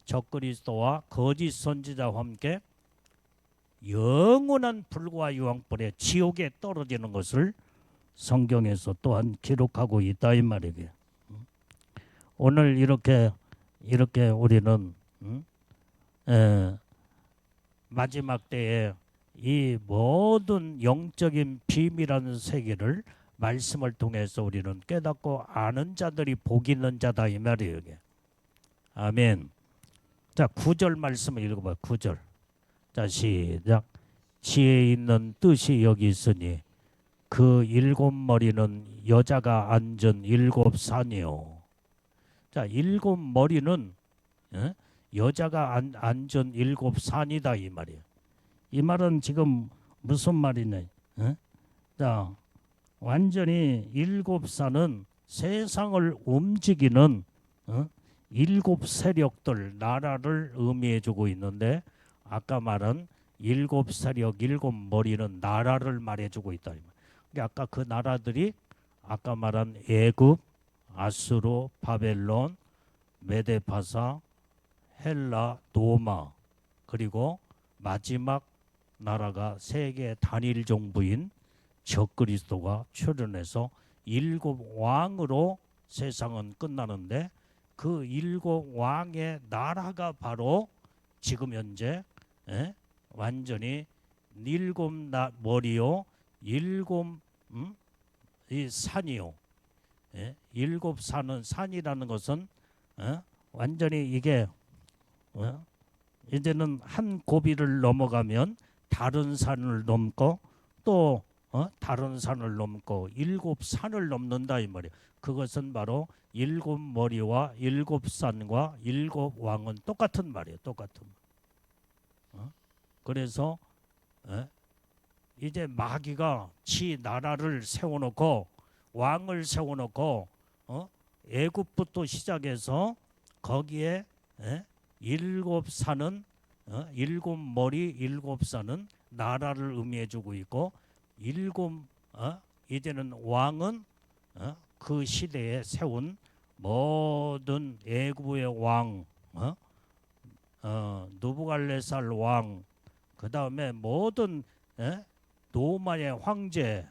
적그리스도와 거짓 선지자와 함께 영원한 불과 유황불의 지옥에 떨어지는 것을 성경에서 또한 기록하고 있다 이 말이에요. 오늘 이렇게 이렇게 우리는 에, 마지막 때에 이 모든 영적인 비밀한 세계를 말씀을 통해서 우리는 깨닫고 아는 자들이 복 있는 자다 이 말이에요. 이게. 아멘. 자, 9절 말씀을 읽어봐. 9절. 자, 시작. 지혜 있는 뜻이 여기 있으니 그 일곱 머리는 여자가 앉은 일곱 산이요. 자, 일곱 머리는 여자가 앉은 일곱 산이다 이 말이에요. 이 말은 지금 무슨 말이냐? 자, 완전히 일곱 산은 세상을 움직이는 일곱 세력들, 나라를 의미해주고 있는데 아까 말한 일곱 세력, 일곱 머리는 나라를 말해주고 있다. 그러니까 아까 그 나라들이 아까 말한 애굽, 아수르, 바벨론, 메데파사, 헬라, 로마, 그리고 마지막 나라가 세계 단일 정부인 적그리스도가 출현해서 일곱 왕으로 세상은 끝나는데 그 일곱 왕의 나라가 바로 지금 현재 완전히 일곱 머리요, 일곱 이 산이요. 일곱 산이라는 것은 완전히 이게 이제는 한 고비를 넘어가면 다른 산을 넘고 또 다른 산을 넘고 일곱 산을 넘는다 이 말이에요. 그것은 바로 일곱 머리와 일곱 산과 일곱 왕은 똑같은 말이에요. 똑같은. 그래서 이제 마귀가 지 나라를 세워놓고 왕을 세워놓고 애굽부터 시작해서 거기에 일곱 산은 일곱 머리 일곱 산은 나라를 의미해주고 있고 일곱 이제는 왕은 그 시대에 세운 모든 애굽의 왕, 느부갈네살 왕, 그 다음에 모든 로마의 황제,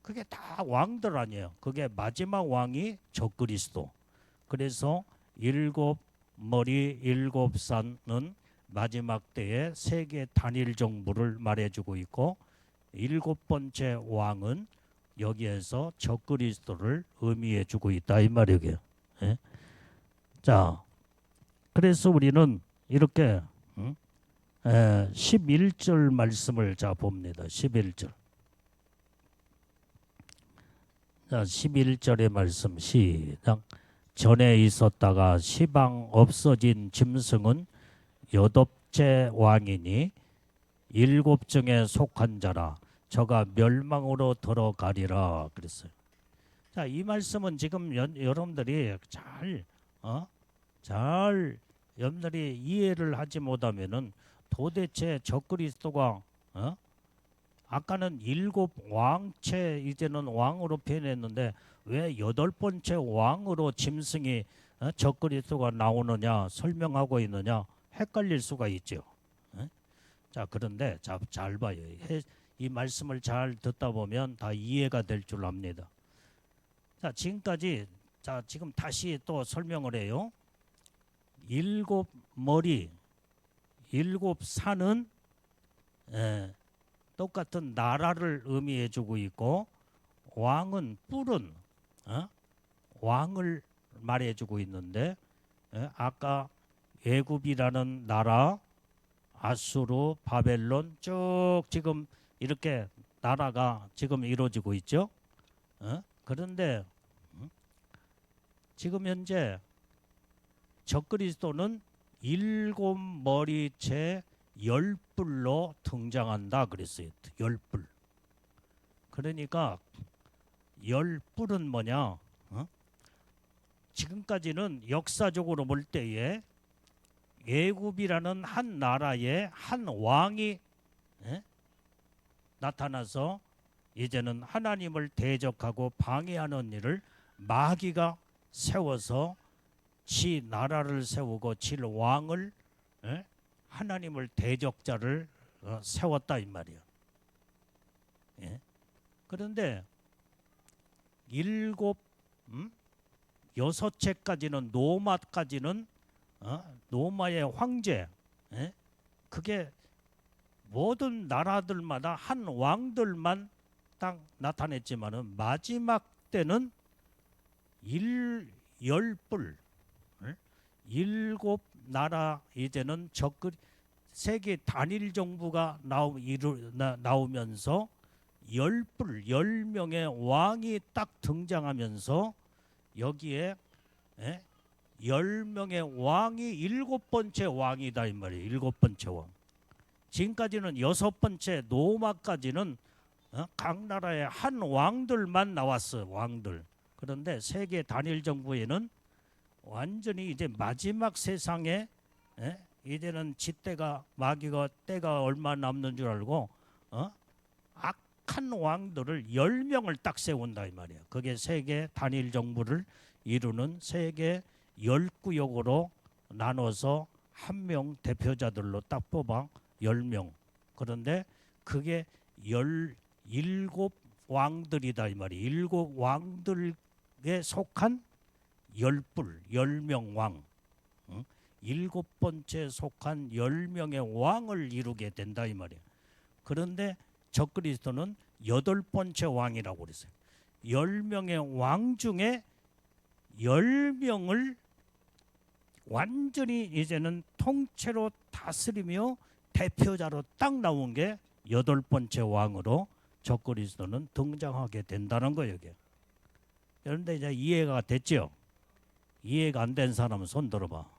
그게 다 왕들 아니에요. 그게 마지막 왕이 적그리스도. 그래서 일곱 머리 일곱 산은 마지막 때의 세계 단일 정부를 말해주고 있고 일곱 번째 왕은 여기에서 적그리스도를 의미해주고 있다 이 말이에요. 자, 그래서 우리는 이렇게 11절 말씀을 자 봅니다. 11절. 자, 11절의 말씀 시작. 전에 있었다가 시방 없어진 짐승은 여덟째 왕이니 일곱 중에 속한 자라 저가 멸망으로 들어가리라 그랬어요. 자, 이 말씀은 지금 여러분들이 잘 여러분들이 이해를 하지 못하면은 도대체 적그리스도가 아까는 일곱 왕체 이제는 왕으로 표현했는데 왜 여덟 번째 왕으로 짐승이 적그리스도가 나오느냐 설명하고 있느냐 헷갈릴 수가 있죠. 자, 그런데 잘 봐요. 이 말씀을 잘 듣다 보면 다 이해가 될 줄 압니다. 자, 지금까지 지금 다시 또 설명을 해요. 일곱 머리, 일곱 산은 똑같은 나라를 의미해주고 있고 왕은 뿔은 왕을 말해주고 있는데 아까 애굽이라는 나라, 아수르, 바벨론 쭉 지금 이렇게 나라가 지금 이루어지고 있죠. 그런데 지금 현재 적그리스도는 일곱 머리째 열뿔로 등장한다 그랬어요. 열뿔. 그러니까 열뿔은 뭐냐? 지금까지는 역사적으로 볼 때에 애굽이라는 한 나라의 한 왕이 나타나서 이제는 하나님을 대적하고 방해하는 일을 마귀가 세워서 지 나라를 세우고 지 왕을 하나님을 대적자를 세웠다 이 말이야. 그런데 일곱 여섯째까지는 노마까지는 로마의 황제, 예? 그게 모든 나라들마다 한 왕들만 딱 나타냈지만은 마지막 때는 열불, 예? 일곱 나라 이제는 세계 단일 정부가 나오면서 열 명의 왕이 딱 등장하면서 여기에, 예? 10명의 왕이 일곱 번째 왕이다 이 말이에요. 일곱 번째 왕. 지금까지는 여섯 번째 로마까지는 각 나라의 한 왕들만 나왔어요. 왕들. 그런데 세계 단일 정부에는 완전히 이제 마지막 세상에, 이제는 지때가 마귀가 때가 얼마 남는 줄 알고 악한 왕들을 10명을 딱 세운다 이 말이에요. 그게 세계 단일 정부를 이루는 세계 10구역으로 나눠서 한 명 대표자들로 딱 뽑아 10명. 그런데 그게 17 왕들이다 이 말이에요. 일곱 왕들에 속한 열불, 10명 왕. 일곱 번째 속한 10명의 왕을 이루게 된다 이 말이에요. 그런데 적그리스도는 여덟 번째 왕이라고 그랬어요. 10명의 왕 중에 10명을 완전히 이제는 통째로 다스리며 대표자로 딱 나온 게 여덟 번째 왕으로 적그리스도는 등장하게 된다는 거예요. 이게. 그런데 이제 이해가 됐죠? 이해가 안 된 사람은 손 들어봐.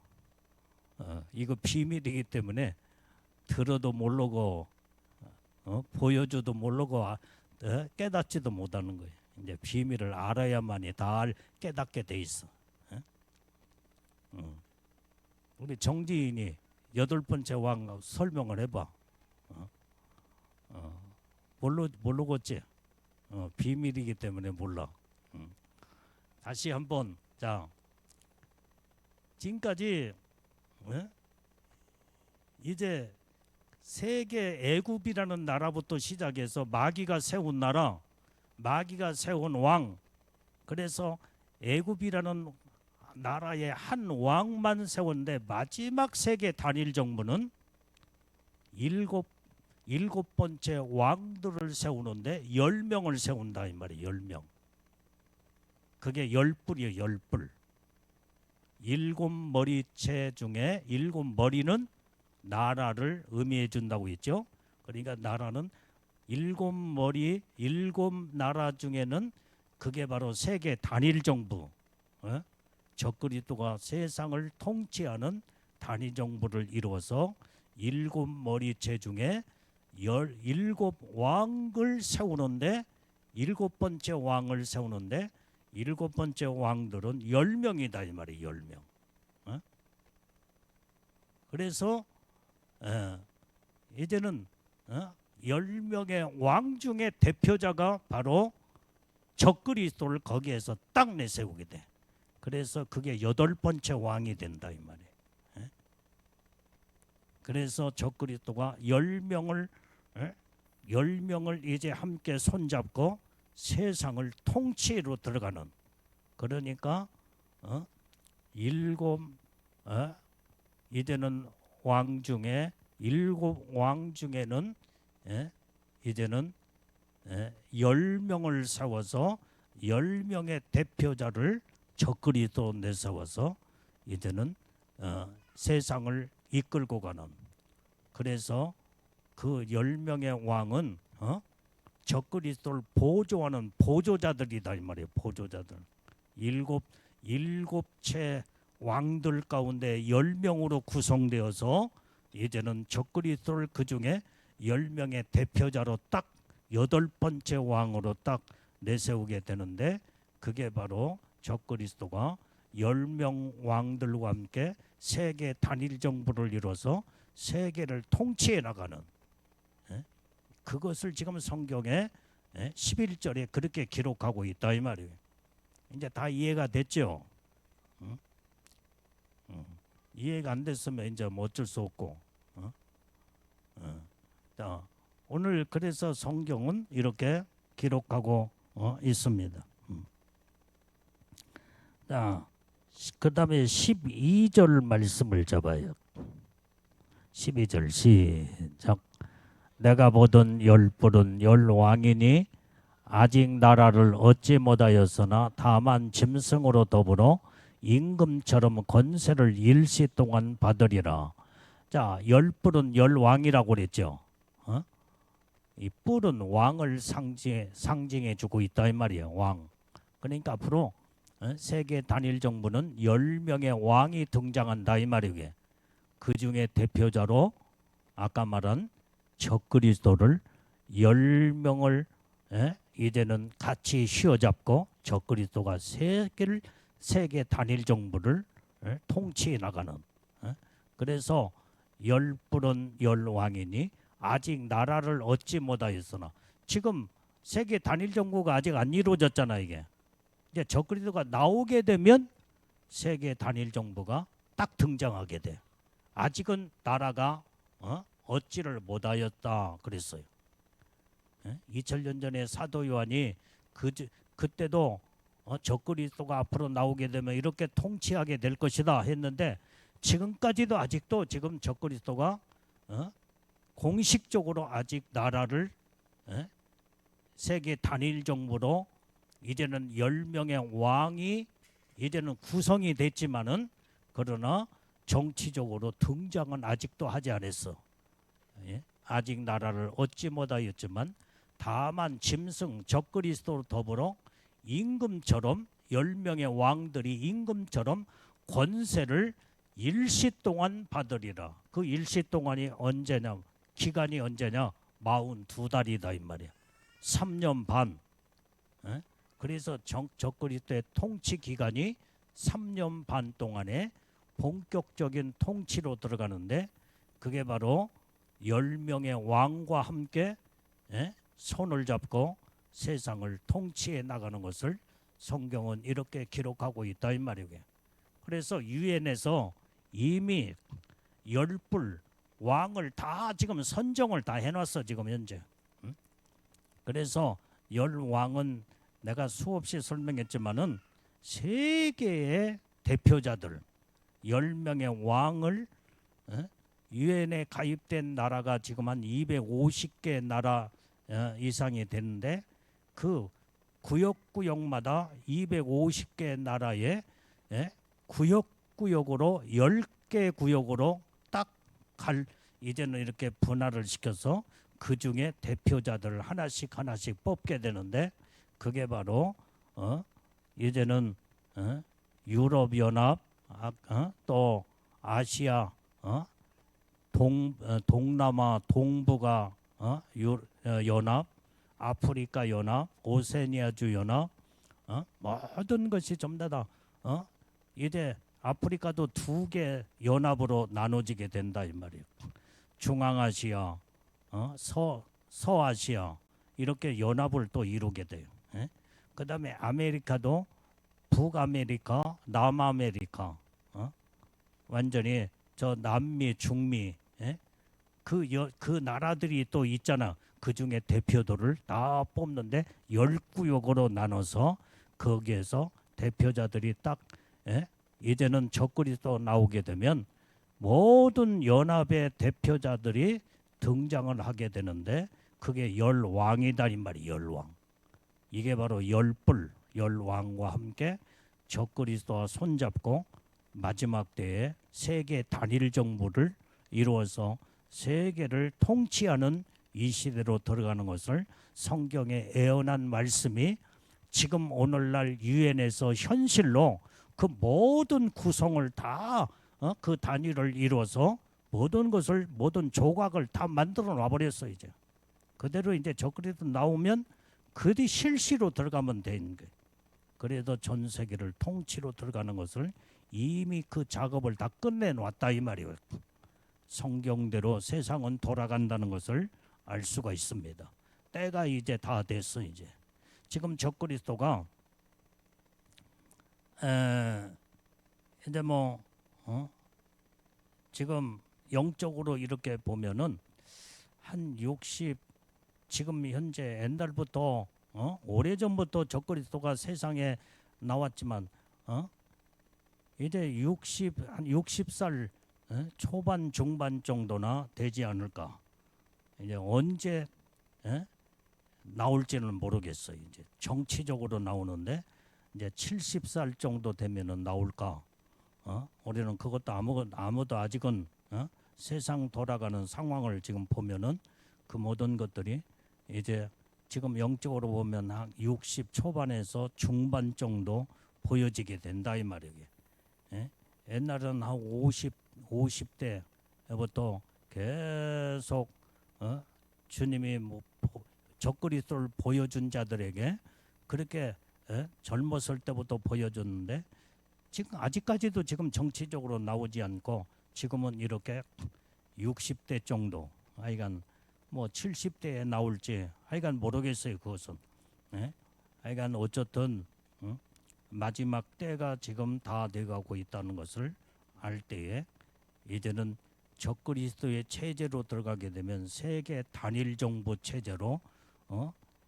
이거 비밀이기 때문에 들어도 모르고 보여줘도 모르고 깨닫지도 못하는 거예요. 이제 비밀을 알아야만이 다 깨닫게 돼 있어. 우리 정지인이 여덟 번째 왕 설명을 해봐. 모르겠지? 비밀이기 때문에 몰라. 다시 한번. 자, 지금까지 이제 세계 애굽이라는 나라부터 시작해서 마귀가 세운 나라, 마귀가 세운 왕. 그래서 애굽이라는 나라의 한 왕만 세웠는데 마지막 세계 단일 정부는 일곱 번째 왕들을 세우는데 10명을 세운다 이 말이에요. 10명. 그게 열불이에요. 열불. 일곱 머리체 중에 일곱 머리는 나라를 의미해 준다고 했죠. 그러니까 나라는 일곱 머리, 일곱 나라 중에는 그게 바로 세계 단일 정부. 적그리스도가 세상을 통치하는 단일 정부를 이루어서 일곱 머리체 중에 17 왕을 세우는데 일곱 번째 왕을 세우는데 일곱 번째 왕들은 10명이다 이 말이에요. 10명. 그래서 이제는 10명의 왕 중에 대표자가 바로 적그리스도를 거기에서 딱 내세우게 돼. 그래서 그게 여덟 번째 왕이 된다 이 말이에요. 그래서 적그리스도가 10명을 이제 함께 손잡고 세상을 통치로 들어가는. 그러니까 이제는 왕 중에 7왕 중에는 이제는 10명을 세워서 10명의 대표자를 적그리스도 내세워서 이제는 세상을 이끌고 가는. 그래서 그 10명의 왕은 적그리스도를 보조하는 보조자들이다 이 말이에요. 보조자들. 일곱채 왕들 가운데 10명으로 구성되어서 이제는 적그리스도를 그 중에 10명의 대표자로 딱 여덟 번째 왕으로 딱 내세우게 되는데 그게 바로 적그리스도가 10명 왕들과 함께 세계 단일 정부를 이뤄서 세계를 통치해 나가는 그것을 지금 성경에 11절에 그렇게 기록하고 있다 이 말이에요. 이제 다 이해가 됐죠? 이해가 안 됐으면 이제 뭐 어쩔 수 없고. 자, 오늘 그래서 성경은 이렇게 기록하고 있습니다. 자, 그 다음에 12절 말씀을 잡아요. 12절 시작. 내가 보던 열불은 열왕이니 아직 나라를 얻지 못하였으나 다만 짐승으로 더불어 임금처럼 권세를 일시 동안 받으리라. 자, 열불은 열왕이라고 그랬죠. 어? 이 뿔은 왕을 상징해 주고 있다 이 말이에요. 왕. 그러니까 앞으로 세계 단일 정부는 10명의 왕이 등장한다 이 말이에요. 그 중에 대표자로 아까 말한 적그리스도를 10명을 이제는 같이 휘어잡고 적그리스도가 세계 단일 정부를 통치해 나가는. 그래서 열불은 열왕이니 아직 나라를 얻지 못하였으나, 지금 세계 단일 정부가 아직 안 이루어졌잖아. 이게 이제 적그리스도가 나오게 되면 세계 단일 정부가 딱 등장하게 돼. 아직은 나라가 얻지를 못하였다 그랬어요. 2000년 전에 사도 요한이 그때도 적그리스도가 앞으로 나오게 되면 이렇게 통치하게 될 것이다 했는데, 지금까지도 아직도 지금 적그리스도가 공식적으로 아직 나라를 세계 단일 정부로 이제는 10명의 왕이 이제는 구성이 됐지만은, 그러나 정치적으로 등장은 아직도 하지 않았어. 아직 나라를 얻지 못하였지만 다만 짐승 적그리스도로 더불어 임금처럼 10명의 왕들이 임금처럼 권세를 일시 동안 받으리라. 그 일시 동안이 언제냐? 기간이 언제냐? 42달이다 이 말이야. 3년 반. 그래서 적그리스도의 통치 기간이 3년 반 동안에 본격적인 통치로 들어가는데, 그게 바로 10명의 왕과 함께 손을 잡고 세상을 통치해 나가는 것을 성경은 이렇게 기록하고 있다 이 말이에요. 그래서 유엔에서 이미 열불 왕을 다 지금 선정을 다 해놨어 지금 현재. 그래서 열왕은 내가 수없이 설명했지만은 세계의 대표자들 10명의 왕을 유엔에 가입된 나라가 지금 한 250개 나라 이상이 되는데, 그 구역구역마다 250개 나라의 구역구역으로 10개 구역으로 딱 이제는 이렇게 분할을 시켜서 그 중에 대표자들을 하나씩 뽑게 되는데, 그게 바로 이제는 유럽연합, 또 아시아, 동남아 동북아 연합, 아프리카 연합, 오세니아주 연합, 모든 것이 전부 다 이제 아프리카도 2개 연합으로 나눠지게 된다 이 말이에요. 중앙아시아, 서아시아 이렇게 연합을 또 이루게 돼요. 그 다음에 아메리카도 북아메리카, 남아메리카, 완전히 저 남미, 중미, 그 나라들이 또 있잖아. 그 중에 대표들을 다 뽑는데 10구역으로 나눠서 거기에서 대표자들이 딱 이제는 적그리스도 나오게 되면 모든 연합의 대표자들이 등장을 하게 되는데, 그게 열왕이다 이 말이. 열왕. 이게 바로 열불 열왕과 함께 적그리스도와 손잡고 마지막 때에 세계 단일 정부를 이루어서 세계를 통치하는 이 시대로 들어가는 것을 성경의 예언한 말씀이 지금 오늘날 유엔에서 현실로 그 모든 구성을 다 그 단위를 이루어서 모든 것을, 모든 조각을 다 만들어 놔버렸어. 이제 그대로 이제 적그리스도 나오면 그뒤 실시로 들어가면 되는 거예요. 그래도 전 세계를 통치로 들어가는 것을 이미 그 작업을 다 끝내놨다 이 말이에요. 성경대로 세상은 돌아간다는 것을 알 수가 있습니다. 때가 이제 다 됐어. 이제 지금 적그리스도가 이제 뭐 지금 영적으로 이렇게 보면은 한 60, 지금 현재 옛날부터 오래전부터 적그리스도가 세상에 나왔지만 이제 60살 초반 중반 정도나 되지 않을까. 이제 언제 나올지는 모르겠어요. 이제 정치적으로 나오는데 이제 70살 정도 되면은 나올까. 우리는 그것도 아무도 아직은 세상 돌아가는 상황을 지금 보면은 그 모든 것들이 이제 지금 영적으로 보면 한 60 초반에서 중반 정도 보여지게 된다 이 말이에요. 예? 옛날은 한 50대부터 계속 주님이 뭐 적그리스도를 보여준 자들에게 그렇게 젊었을 때부터 보여줬는데 지금 아직까지도 지금 정치적으로 나오지 않고 지금은 이렇게 60대 정도 하여간 뭐 70대에 나올지 하여간 모르겠어요. 그것은 하여간 어쨌든 마지막 때가 지금 다 돼가고 있다는 것을 알 때에 이제는 적그리스도의 체제로 들어가게 되면 세계 단일 정부 체제로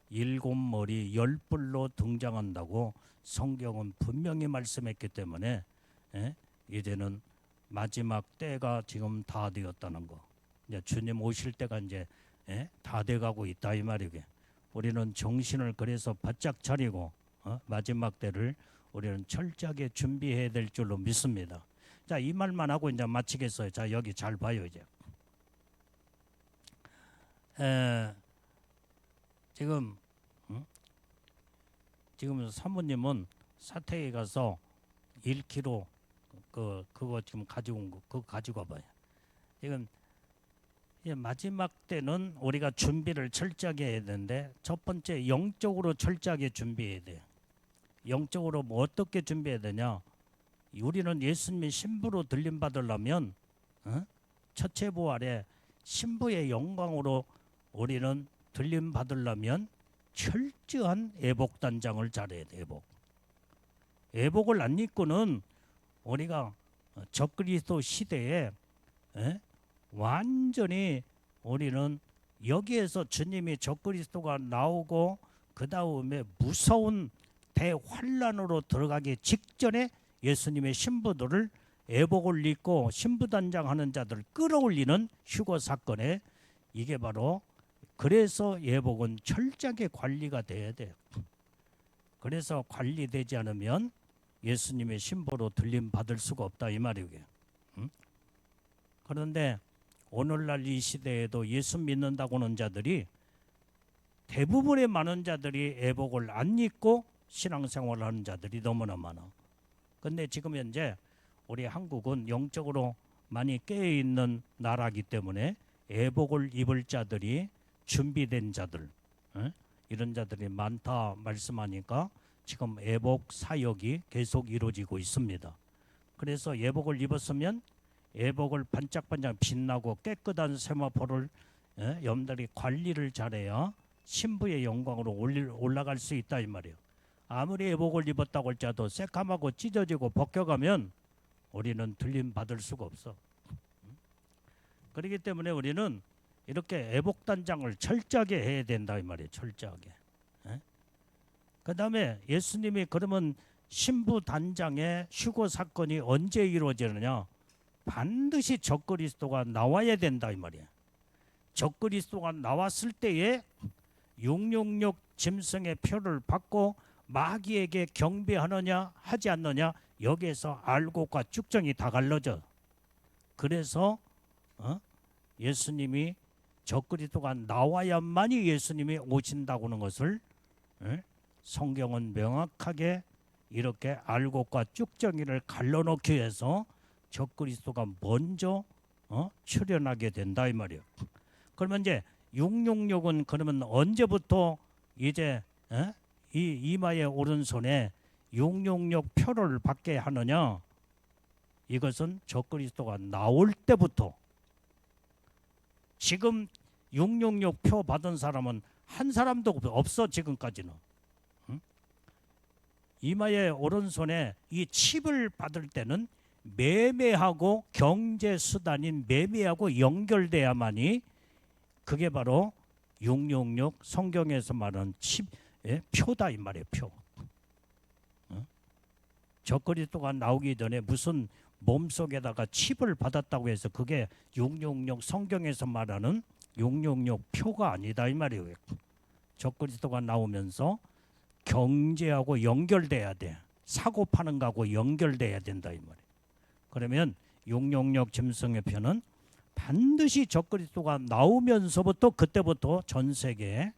일곱 머리 열 뿔로 등장한다고 성경은 분명히 말씀했기 때문에 이제는 마지막 때가 지금 다 되었다는 거. 이제 주님 오실 때가 이제 다 돼가고 있다 이 말이게. 우리는 정신을 그래서 바짝 차리고 마지막 때를 우리는 철저하게 준비해야 될 줄로 믿습니다. 자, 이 말만 하고 이제 마치겠어요. 자, 여기 잘 봐요 이제. 지금 지금 사모님은 사택에 가서 1kg 그거 지금 가지고 온 거 그거 가지고 와봐요. 지금 이제 마지막 때는 우리가 준비를 철저하게 해야 되는데 첫 번째 영적으로 철저하게 준비해야 돼요. 영적으로 뭐 어떻게 준비해야 되냐? 우리는 예수님의 신부로 들림 받으려면 첫째 부활에 신부의 영광으로 우리는 들림 받으려면 철저한 애복 단장을 잘해야 돼. 애복을 안 입고는 우리가 적그리스도 시대에 완전히 우리는 여기에서 주님이 적그리스도가 나오고 그 다음에 무서운 대환란으로 들어가기 직전에 예수님의 신부들을 애복을 입고 신부단장하는 자들을 끌어올리는 휴거 사건에 이게 바로 그래서 애복은 철저하게 관리가 돼야 돼요. 그래서 관리되지 않으면 예수님의 신부로 들림 받을 수가 없다 이 말이에요. 그런데 오늘날 이 시대에도 예수 믿는다고 하는 자들이 대부분의 많은 자들이 애복을 안 입고 신앙생활을 하는 자들이 너무나 많아. 근데 지금 현재 우리 한국은 영적으로 많이 깨어있는 나라이기 때문에 애복을 입을 자들이 준비된 자들 이런 자들이 많다 말씀하니까 지금 애복 사역이 계속 이루어지고 있습니다. 그래서 애복을 입었으면 애복을 반짝반짝 빛나고 깨끗한 세마포를 여러분들이 관리를 잘해야 신부의 영광으로 올라갈 수 있다 이 말이에요. 아무리 애복을 입었다고 할지라도 새까맣고 찢어지고 벗겨가면 우리는 들림 받을 수가 없어. 그렇기 때문에 우리는 이렇게 애복 단장을 철저하게 해야 된다 이 말이에요. 철저하게. 그 다음에 예수님이 그러면 신부 단장의 휴거 사건이 언제 이루어지느냐? 반드시 적그리스도가 나와야 된다 이 말이에요. 적그리스도가 나왔을 때에 666 짐승의 표를 받고 마귀에게 경배하느냐 하지 않느냐 여기에서 알곡과 쭉정이 다 갈라져. 그래서 예수님이 적그리스도가 나와야만이 예수님이 오신다고 하는 것을 성경은 명확하게 이렇게 알곡과 쭉정이를 갈라놓기 위해서 적그리스도가 먼저 출현하게 된다 이 말이에요. 그러면 이제 666은 그러면 언제부터 이제 이 이마의 오른손에 666 표를 받게 하느냐? 이것은 적그리스도가 나올 때부터. 지금 666 표 받은 사람은 한 사람도 없어 지금까지는. 이마의 오른손에 이 칩을 받을 때는 매매하고 경제수단인 매매하고 연결돼야만이 그게 바로 666 성경에서 말하는 칩 표다 이 말이에요. 표. 적그리스도가 나오기 전에 무슨 몸속에다가 칩을 받았다고 해서 그게 666 성경에서 말하는 666 표가 아니다 이 말이에요. 적그리스도가 나오면서 경제하고 연결돼야 돼. 사고 파는 거하고 연결돼야 된다 이 말이에요. 그러면 666 짐승의 표는 반드시 적그리스도가 나오면서부터 그때부터 전 세계에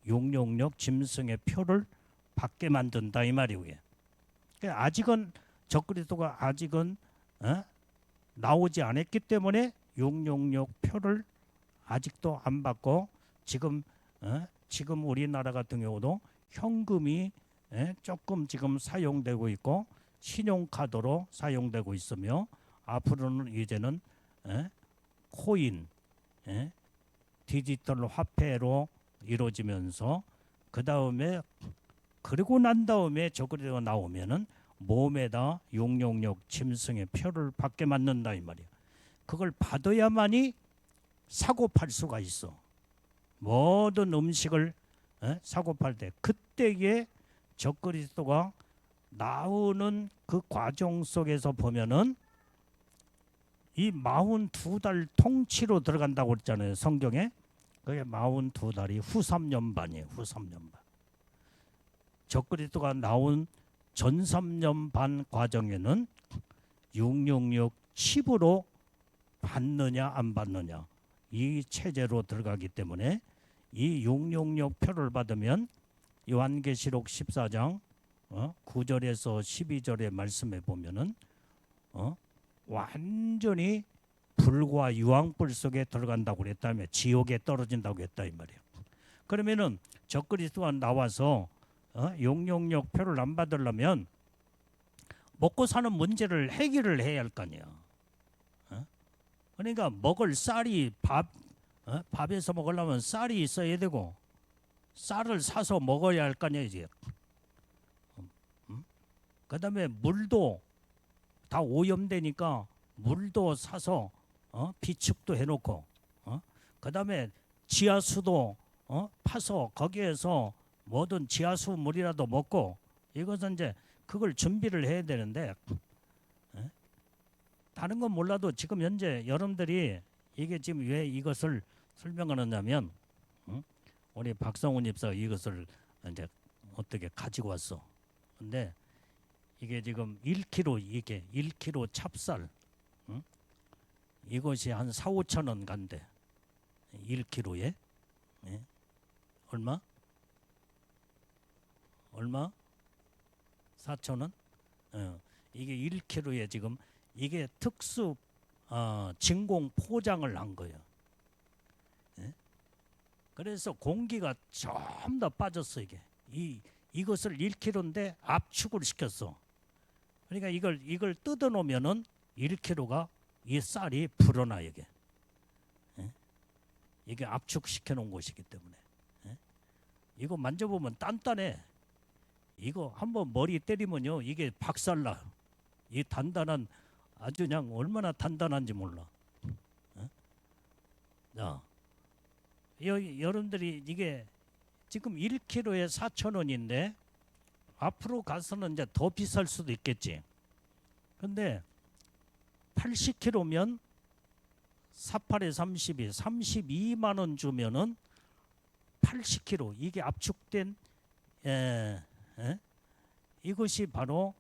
666 짐승의 표를 받게 만든다 이 말이에요. 그러니까 아직은 적그리스도가 아직은 나오지 않았기 때문에 666 표를 아직도 안 받고 지금 우리나라 같은 경우도 현금이 조금 지금 사용되고 있고 신용카드로 사용되고 있으며 앞으로는 이제는 코인 디지털 화폐로 이루어지면서 그리고 난 다음에 적그리스도가 나오면은 몸에다 666 짐승의 표를 받게 만든다 이 말이야. 그걸 받아야만이 사고 팔 수가 있어. 모든 음식을 사고 팔 때 그때에 적그리스도가 나오는 그 과정 속에서 보면은 이 42달 통치로 들어간다고 그랬잖아요. 성경에. 그게 42달이 후 3년 반이에요. 후 3년 반. 적그리스도가 나온 전 3년 반 과정에는 666 칩으로 받느냐 안 받느냐 이 체제로 들어가기 때문에 이 666 표를 받으면 요한계시록 14장 9절에서 12절의 말씀에 보면은 완전히 불과 유황불 속에 들어간다고 그랬다며 지옥에 떨어진다고 했다 이 말이에요. 그러면은 적그리스도가 나와서 666 표를 안 받으려면 먹고 사는 문제를 해결을 해야 할 거 아니야. 그러니까 먹을 쌀이 밥에서 먹으려면 쌀이 있어야 되고 쌀을 사서 먹어야 할 거 아니야 이제. 그다음에 물도 다 오염되니까 물도 사서 비축도 해놓고 그다음에 지하수도 파서 거기에서 뭐든 지하수 물이라도 먹고 이것은 이제 그걸 준비를 해야 되는데 다른 건 몰라도 지금 현재 여러분들이 이게 지금 왜 이것을 설명하느냐면 우리 박성훈 입사가 이것을 이제 어떻게 가지고 왔어. 근데 이게 지금 1kg 찹쌀 이것이 한 4, 5천 원 간대. 1kg에 얼마? 4천 원? 이게 1kg에 지금 이게 특수 진공 포장을 한 거예요. 그래서 공기가 좀 더 빠졌어 이게. 이것을 1kg인데 압축을 시켰어. 그러니까 이걸 뜯어 놓으면은 1kg가 이 쌀이 불어나 이게. 이게 압축시켜 놓은 것이기 때문에. 이거 만져보면 단단해. 이거 한번 머리 때리면요 이게 박살나. 이 단단한 아주 그냥 얼마나 단단한지 몰라. 자, 여러분들이 이게 지금 1kg에 4,000원인데 앞으로 가서는 이제 더 비쌀 수도 있겠지. 근데 80kg면 48에 32, 32만 원 주면은 80kg 이게 압축된 이것이 바로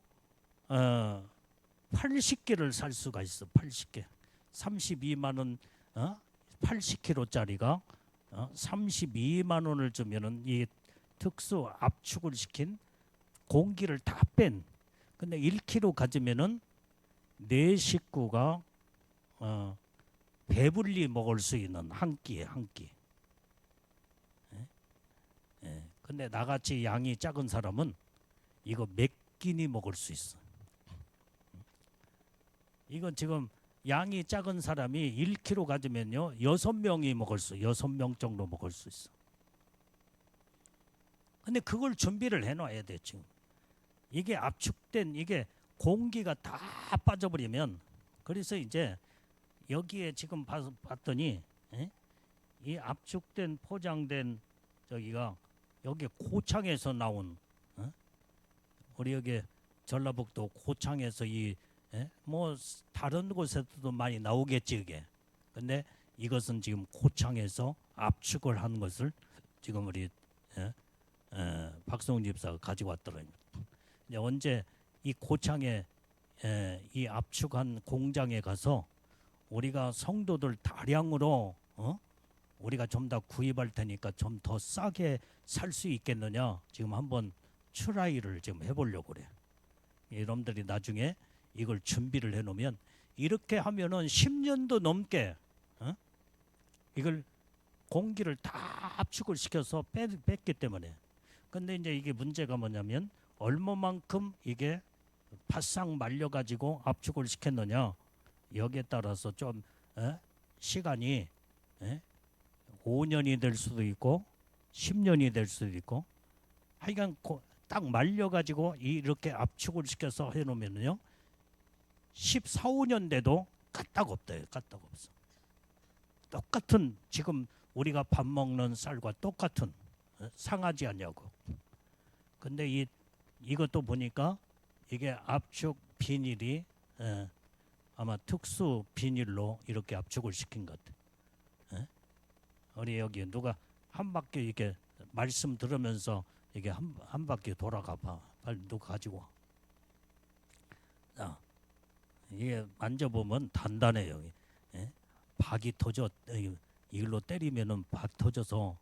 80개를 살 수가 있어. 80개. 32만 원 80kg짜리가 32만 원을 주면은 이 특수 압축을 시킨 공기를 다 뺀. 근데 1kg 가지면은 네 식구가 배불리 먹을 수 있는 한 끼에 한 끼. 근데 나같이 양이 작은 사람은 이거 몇 끼니 먹을 수 있어. 이건 지금 양이 작은 사람이 1kg 가지면요 6명이 먹을 수 6명 정도 먹을 수 있어. 근데 그걸 준비를 해놔야 돼 지금. 이게 압축된 이게 공기가 다 빠져버리면 그래서 이제 여기에 지금 봤더니 이 압축된 포장된 저기가 여기 고창에서 나온 우리 여기 전라북도 고창에서 뭐 다른 곳에서도 많이 나오겠지 이게. 근데 이것은 지금 고창에서 압축을 한 것을 지금 우리 박성훈 집사가 가지고 왔더라고요. 이제 언제 이 고창에 이 압축한 공장에 가서 우리가 성도들 다량으로 우리가 좀 더 구입할 테니까 좀 더 싸게 살 수 있겠느냐, 지금 한번 트라이를 지금 해보려고 그래. 여러분들이 나중에 이걸 준비를 해놓으면 이렇게 하면은 10년도 넘게 이걸 공기를 다 압축을 시켜서 뺐기 때문에. 근데 이제 이게 문제가 뭐냐면 얼마만큼 이게 바싹 말려가지고 압축을 시켰느냐, 여기에 따라서 좀 시간이 5년이 될 수도 있고 10년이 될 수도 있고, 하여간 딱 말려가지고 이렇게 압축을 시켜서 해놓으면요 14, 5년 돼도 까딱 없대요. 까딱 없어. 똑같은 지금 우리가 밥 먹는 쌀과 똑같은, 상하지 않냐고. 근데 이것도 보니까 이게 압축 비닐이 아마 특수 비닐로 이렇게 압축을 시킨 것 같아. 우리 여기 누가 한 바퀴 이렇게 말씀 들으면서 이게 한 바퀴 돌아가 봐. 빨리 누가 가지고 와. 자, 이게 만져보면 단단해요. 박이 터져, 이걸로 때리면은 박 터져서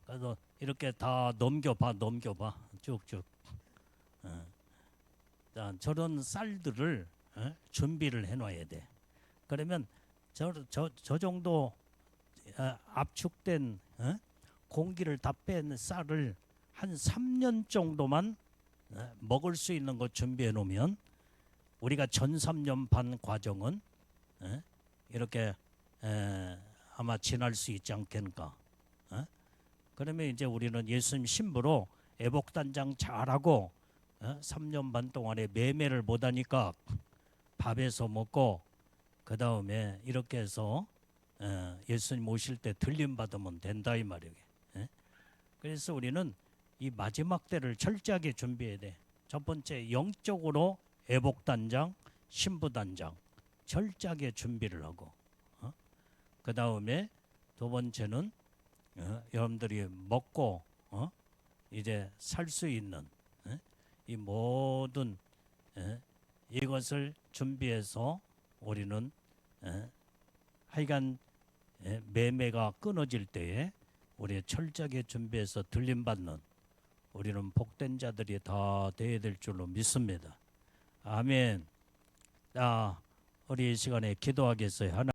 그래서 이렇게 다 넘겨봐 쭉쭉. 자, 저런 쌀들을 준비를 해놔야 돼. 그러면 저 정도 압축된 공기를 다 뺀 쌀을 한 3년 정도만 먹을 수 있는 거 준비해 놓으면 우리가 전 3년 반 과정은 이렇게 아마 지날 수 있지 않겠는가. 그러면 이제 우리는 예수님 신부로 애복단장 잘하고 3년 반 동안에 매매를 못하니까 밥에서 먹고 그 다음에 이렇게 해서 예수님 오실 때 들림 받으면 된다 이 말이에요. 그래서 우리는 이 마지막 때를 철저하게 준비해야 돼. 첫 번째 영적으로 애복단장, 신부단장 철저하게 준비를 하고, 그 다음에 두 번째는 여러분들이 먹고 이제 살 수 있는 이 모든 이것을 준비해서 우리는 하여간 매매가 끊어질 때에 우리 철저하게 준비해서 들림받는 우리는 복된 자들이 다 되어야 될 줄로 믿습니다. 아멘. 자, 우리 이 시간에 기도하겠어요. 하나